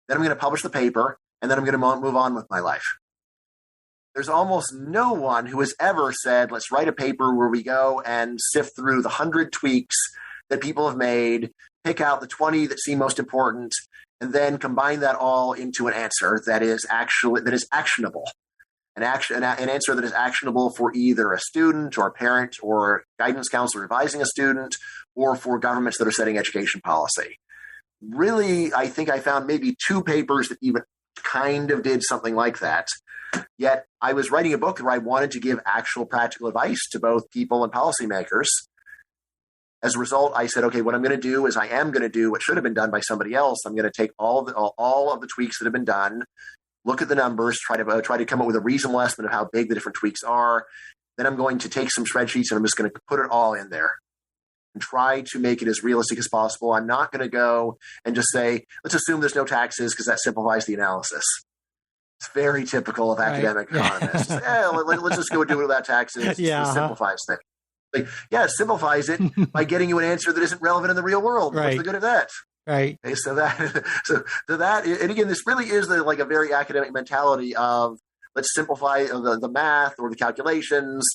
Then I'm going to publish the paper, and then I'm going to move on with my life. There's almost no one who has ever said, let's write a paper where we go and sift through the 100 tweaks that people have made, pick out the 20 that seem most important, and then combine that all into an answer that is actionable. An answer that is actionable for either a student or a parent or guidance counselor advising a student, or for governments that are setting education policy. Really, I think I found maybe 2 papers that even kind of did something like that. Yet I was writing a book where I wanted to give actual practical advice to both people and policymakers. As a result, I said, okay, what I'm going to do is I am going to do what should have been done by somebody else. I'm going to take all of the tweaks that have been done, look at the numbers, try to come up with a reasonable estimate of how big the different tweaks are. Then I'm going to take some spreadsheets and I'm just going to put it all in there and try to make it as realistic as possible. I'm not going to go and just say, let's assume there's no taxes because that simplifies the analysis. It's very typical of academic economists. Let's just go do it without taxes. It simplifies things. Like, it simplifies it by getting you an answer that isn't relevant in the real world. Right. What's the good of that? Right. Okay, so that, and again, this really is like a very academic mentality of let's simplify the math or the calculations,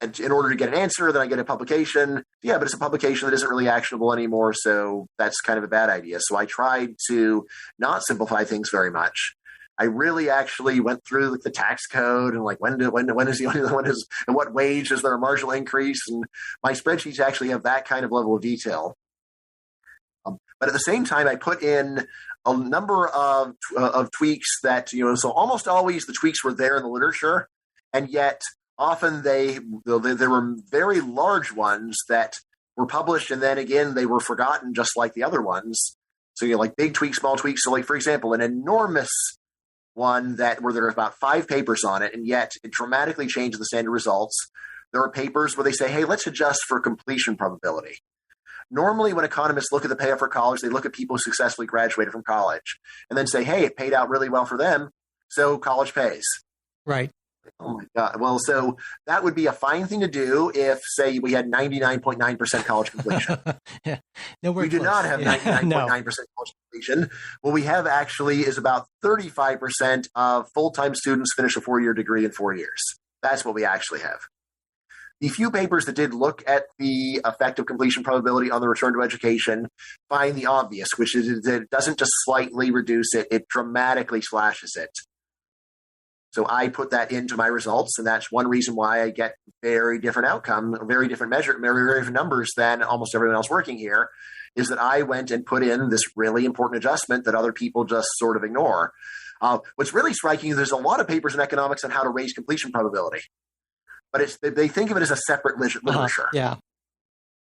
and in order to get an answer, then I get a publication. Yeah, but it's a publication that isn't really actionable anymore, so that's kind of a bad idea. So I tried to not simplify things very much. I really actually went through the tax code and like when is and what wage is there a marginal increase, and my spreadsheets actually have that kind of level of detail. But at the same time, I put in a number of tweaks that so almost always the tweaks were there in the literature, and yet often there were very large ones that were published and then again they were forgotten, just like the other ones. So like big tweaks, small tweaks. So like for example, an enormous one where there are about 5 papers on it, and yet it dramatically changes the standard results. There are papers where they say, hey, let's adjust for completion probability. Normally, when economists look at the payoff for college, they look at people who successfully graduated from college and then say, hey, it paid out really well for them, so college pays. Right. Oh, my God. Well, so that would be a fine thing to do if, say, we had 99.9% college completion. We do not have 99.9% college completion. What we have actually is about 35% of full-time students finish a 4-year degree in 4 years. That's what we actually have. The few papers that did look at the effect of completion probability on the return to education find the obvious, which is that it doesn't just slightly reduce it, it dramatically slashes it. So I put that into my results, and that's one reason why I get very different outcome, very different measure, very different numbers than almost everyone else working here, is that I went and put in this really important adjustment that other people just sort of ignore. What's really striking is there's a lot of papers in economics on how to raise completion probability, but they think of it as a separate literature. Yeah.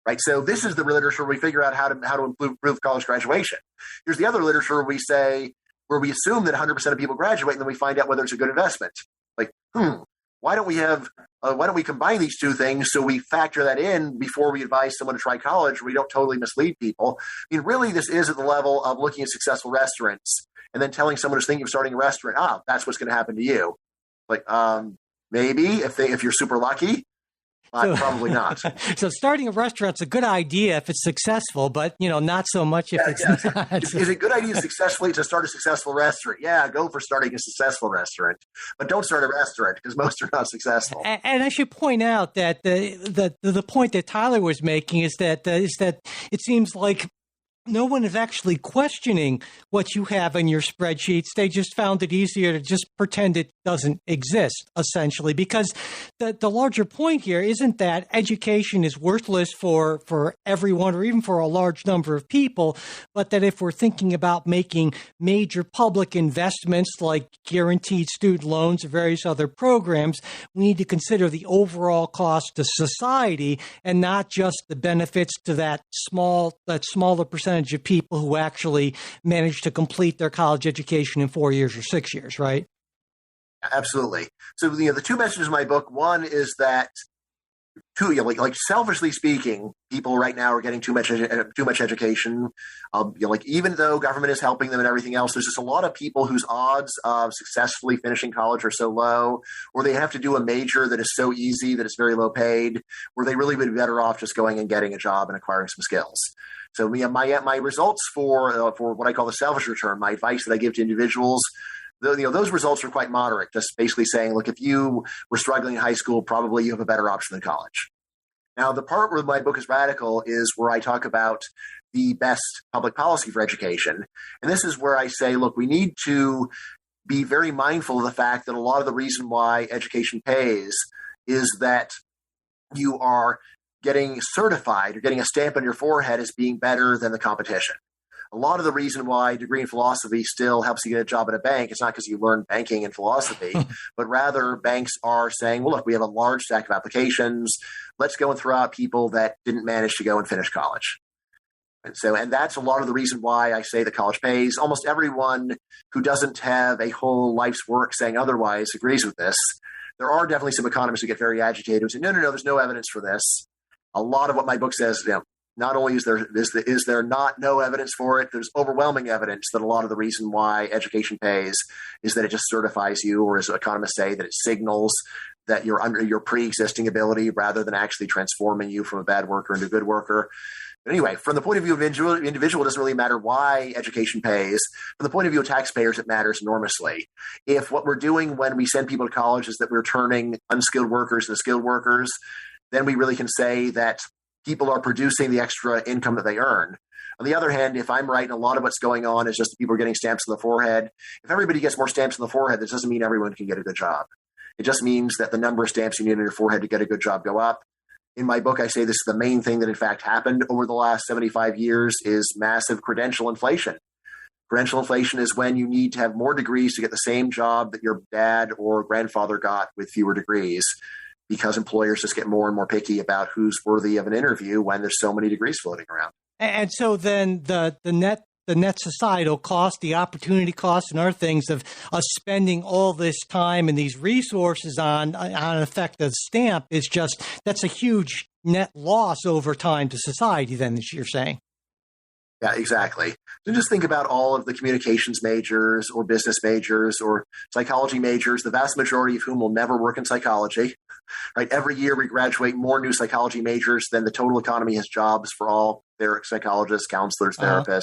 Right. So this is the literature where we figure out how to improve college graduation. Here's the other literature where we assume that 100% of people graduate, and then we find out whether it's a good investment. Like, why don't we combine these two things so we factor that in before we advise someone to try college, where we don't totally mislead people? I mean, really, this is at the level of looking at successful restaurants and then telling someone who's thinking of starting a restaurant, that's what's going to happen to you. Like, maybe if you're super lucky. Probably not. So starting a restaurant's a good idea if it's successful, but not so much if it's not. Is it a good idea successfully to start a successful restaurant? Yeah, go for starting a successful restaurant, but don't start a restaurant because most are not successful. And I should point out that the point that Tyler was making is that it seems like no one is actually questioning what you have in your spreadsheets. They just found it easier to just pretend it doesn't exist, essentially, because the larger point here isn't that education is worthless for everyone or even for a large number of people, but that if we're thinking about making major public investments like guaranteed student loans or various other programs, we need to consider the overall cost to society and not just the benefits to that smaller percentage of people who actually manage to complete their college education in 4 years or 6 years, right? Absolutely. So, the two messages in my book, one is that, like selfishly speaking, people right now are getting too much education. Even though government is helping them and everything else, there's just a lot of people whose odds of successfully finishing college are so low, or they have to do a major that is so easy that it's very low paid, where they really would be better off just going and getting a job and acquiring some skills. So my results for what I call the selfish return, my advice that I give to individuals, those results are quite moderate. Just basically saying, look, if you were struggling in high school, probably you have a better option than college. Now, the part where my book is radical is where I talk about the best public policy for education. And this is where I say, look, we need to be very mindful of the fact that a lot of the reason why education pays is that you are getting certified or getting a stamp on your forehead as being better than the competition. A lot of the reason why a degree in philosophy still helps you get a job at a bank is not because you learned banking and philosophy, but rather banks are saying, well, look, we have a large stack of applications. Let's go and throw out people that didn't manage to go and finish college. And that's a lot of the reason why I say that college pays. Almost everyone who doesn't have a whole life's work saying otherwise agrees with this. There are definitely some economists who get very agitated and say, no, there's no evidence for this. A lot of what my book says, not only is there not no evidence for it, there's overwhelming evidence that a lot of the reason why education pays is that it just certifies you, or as economists say, that it signals that you're under your pre-existing ability rather than actually transforming you from a bad worker into a good worker. But anyway, from the point of view of individual, it doesn't really matter why education pays. From the point of view of taxpayers, it matters enormously. If what we're doing when we send people to college is that we're turning unskilled workers into skilled workers, then we really can say that people are producing the extra income that they earn. On the other hand, if I'm right and a lot of what's going on is just people getting stamps on the forehead, if everybody gets more stamps on the forehead, this doesn't mean everyone can get a good job. It just means that the number of stamps you need on your forehead to get a good job go up. In my book, I say this is the main thing that in fact happened over the last 75 years is massive credential inflation. Credential inflation is when you need to have more degrees to get the same job that your dad or grandfather got with fewer degrees, because employers just get more and more picky about who's worthy of an interview when there's so many degrees floating around. And so then the net societal cost, the opportunity cost, and other things of us spending all this time and these resources on an effective stamp that's a huge net loss over time to society then, as you're saying. Yeah, exactly. So just think about all of the communications majors or business majors or psychology majors, the vast majority of whom will never work in psychology. Right? Every year we graduate more new psychology majors than the total economy has jobs for all their psychologists, counselors, therapists.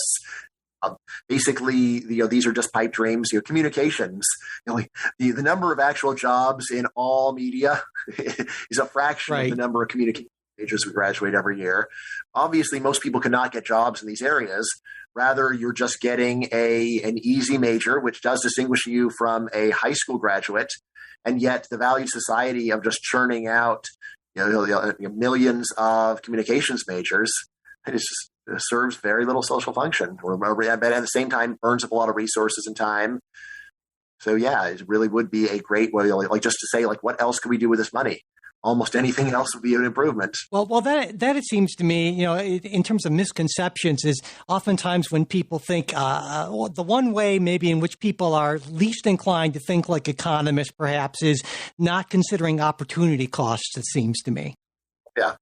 Basically, these are just pipe dreams. Communications. The number of actual jobs in all media is a fraction of the number of communications majors we graduate every year. Obviously, most people cannot get jobs in these areas. Rather, you're just getting an easy major, which does distinguish you from a high school graduate. And yet the value society of just churning out millions of communications majors, serves very little social function, but at the same time burns up a lot of resources and time. So yeah, it really would be a great way, like just to say, like, what else could we do with this money? Almost anything else would be an improvement. Well, that it seems to me, in terms of misconceptions, is oftentimes when people think the one way maybe in which people are least inclined to think like economists, perhaps, is not considering opportunity costs. It seems to me. Yeah.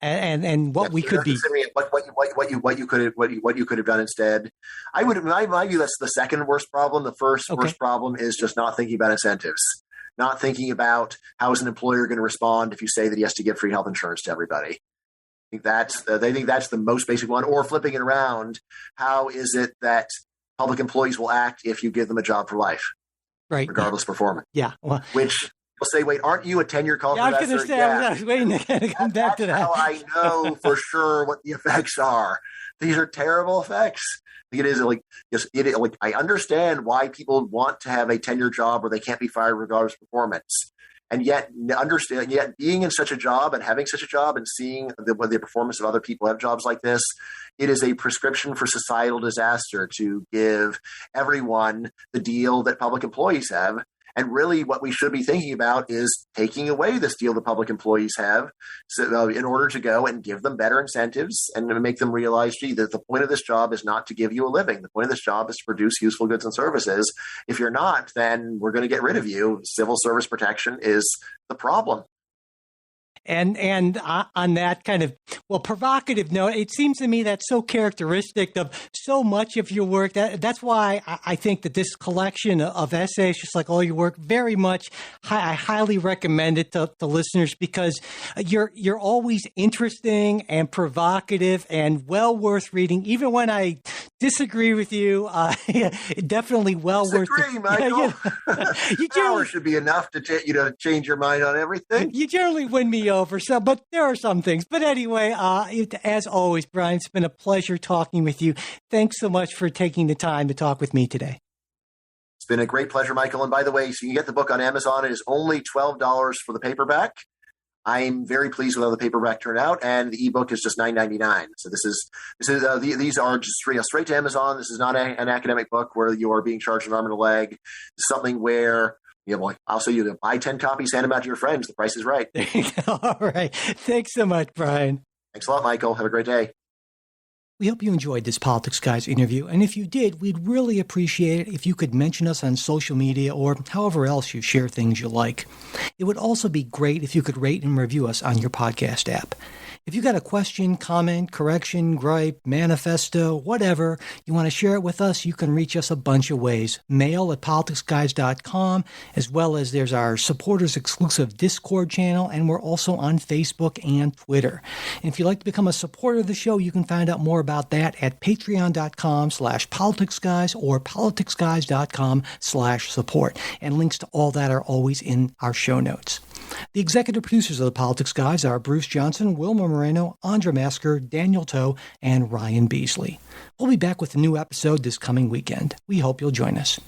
And what we could be what you could have done instead. I would, in my view, that's the second worst problem. The first worst problem is just not thinking about incentives, not thinking about how is an employer going to respond if you say that he has to give free health insurance to everybody. I think they think that's the most basic one. Or flipping it around, how is it that public employees will act if you give them a job for life, right, regardless of performance? Yeah, well, which. Will say, wait, aren't you a tenure college professor? I was going to say, I was waiting to come back to that. That's how I know for sure what the effects are. These are terrible effects. It is like I understand why people want to have a tenure job where they can't be fired regardless of performance, and yet being in such a job and having such a job and seeing the performance of other people who have jobs like this, it is a prescription for societal disaster to give everyone the deal that public employees have. And really what we should be thinking about is taking away this deal the public employees have in order to go and give them better incentives and make them realize, that the point of this job is not to give you a living. The point of this job is to produce useful goods and services. If you're not, then we're going to get rid of you. Civil service protection is the problem. And on that kind of, provocative note, it seems to me that's so characteristic of so much of your work. That's why I think that this collection of essays, just like all your work, very much, I highly recommend it to listeners, because you're always interesting and provocative and well worth reading. Even when I disagree with you, definitely well worth it. Michael. Hour should be enough to change your mind on everything. You generally win me over, but there are some things. But anyway, as always, Bryan, it's been a pleasure talking with you. Thanks so much for taking the time to talk with me today. It's been a great pleasure, Michael. And by the way, so you can get the book on Amazon. It is only $12 for the paperback. I'm very pleased with how the paperback turned out, and the ebook is just $9.99. So these are just straight to Amazon. This is not an academic book where you are being charged an arm and a leg. It's something where I'll say you buy 10 copies, hand them out to your friends. The price is right. There you go. All right. Thanks so much, Bryan. Thanks a lot, Michael. Have a great day. We hope you enjoyed this Politics Guys interview, and if you did, we'd really appreciate it if you could mention us on social media or however else you share things you like. It would also be great if you could rate and review us on your podcast app. If you got a question, comment, correction, gripe, manifesto, whatever, you want to share it with us, you can reach us a bunch of ways. Mail at politicsguys.com, as well as there's our supporters exclusive Discord channel, and we're also on Facebook and Twitter. And if you'd like to become a supporter of the show, you can find out more about that at patreon.com/politicsguys or politicsguys.com/support. And links to all that are always in our show notes. The executive producers of the Politics Guys are Bruce Johnson, Wilma Moreno, Andra Masker, Daniel Toe, and Ryan Beasley. We'll be back with a new episode this coming weekend. We hope you'll join us.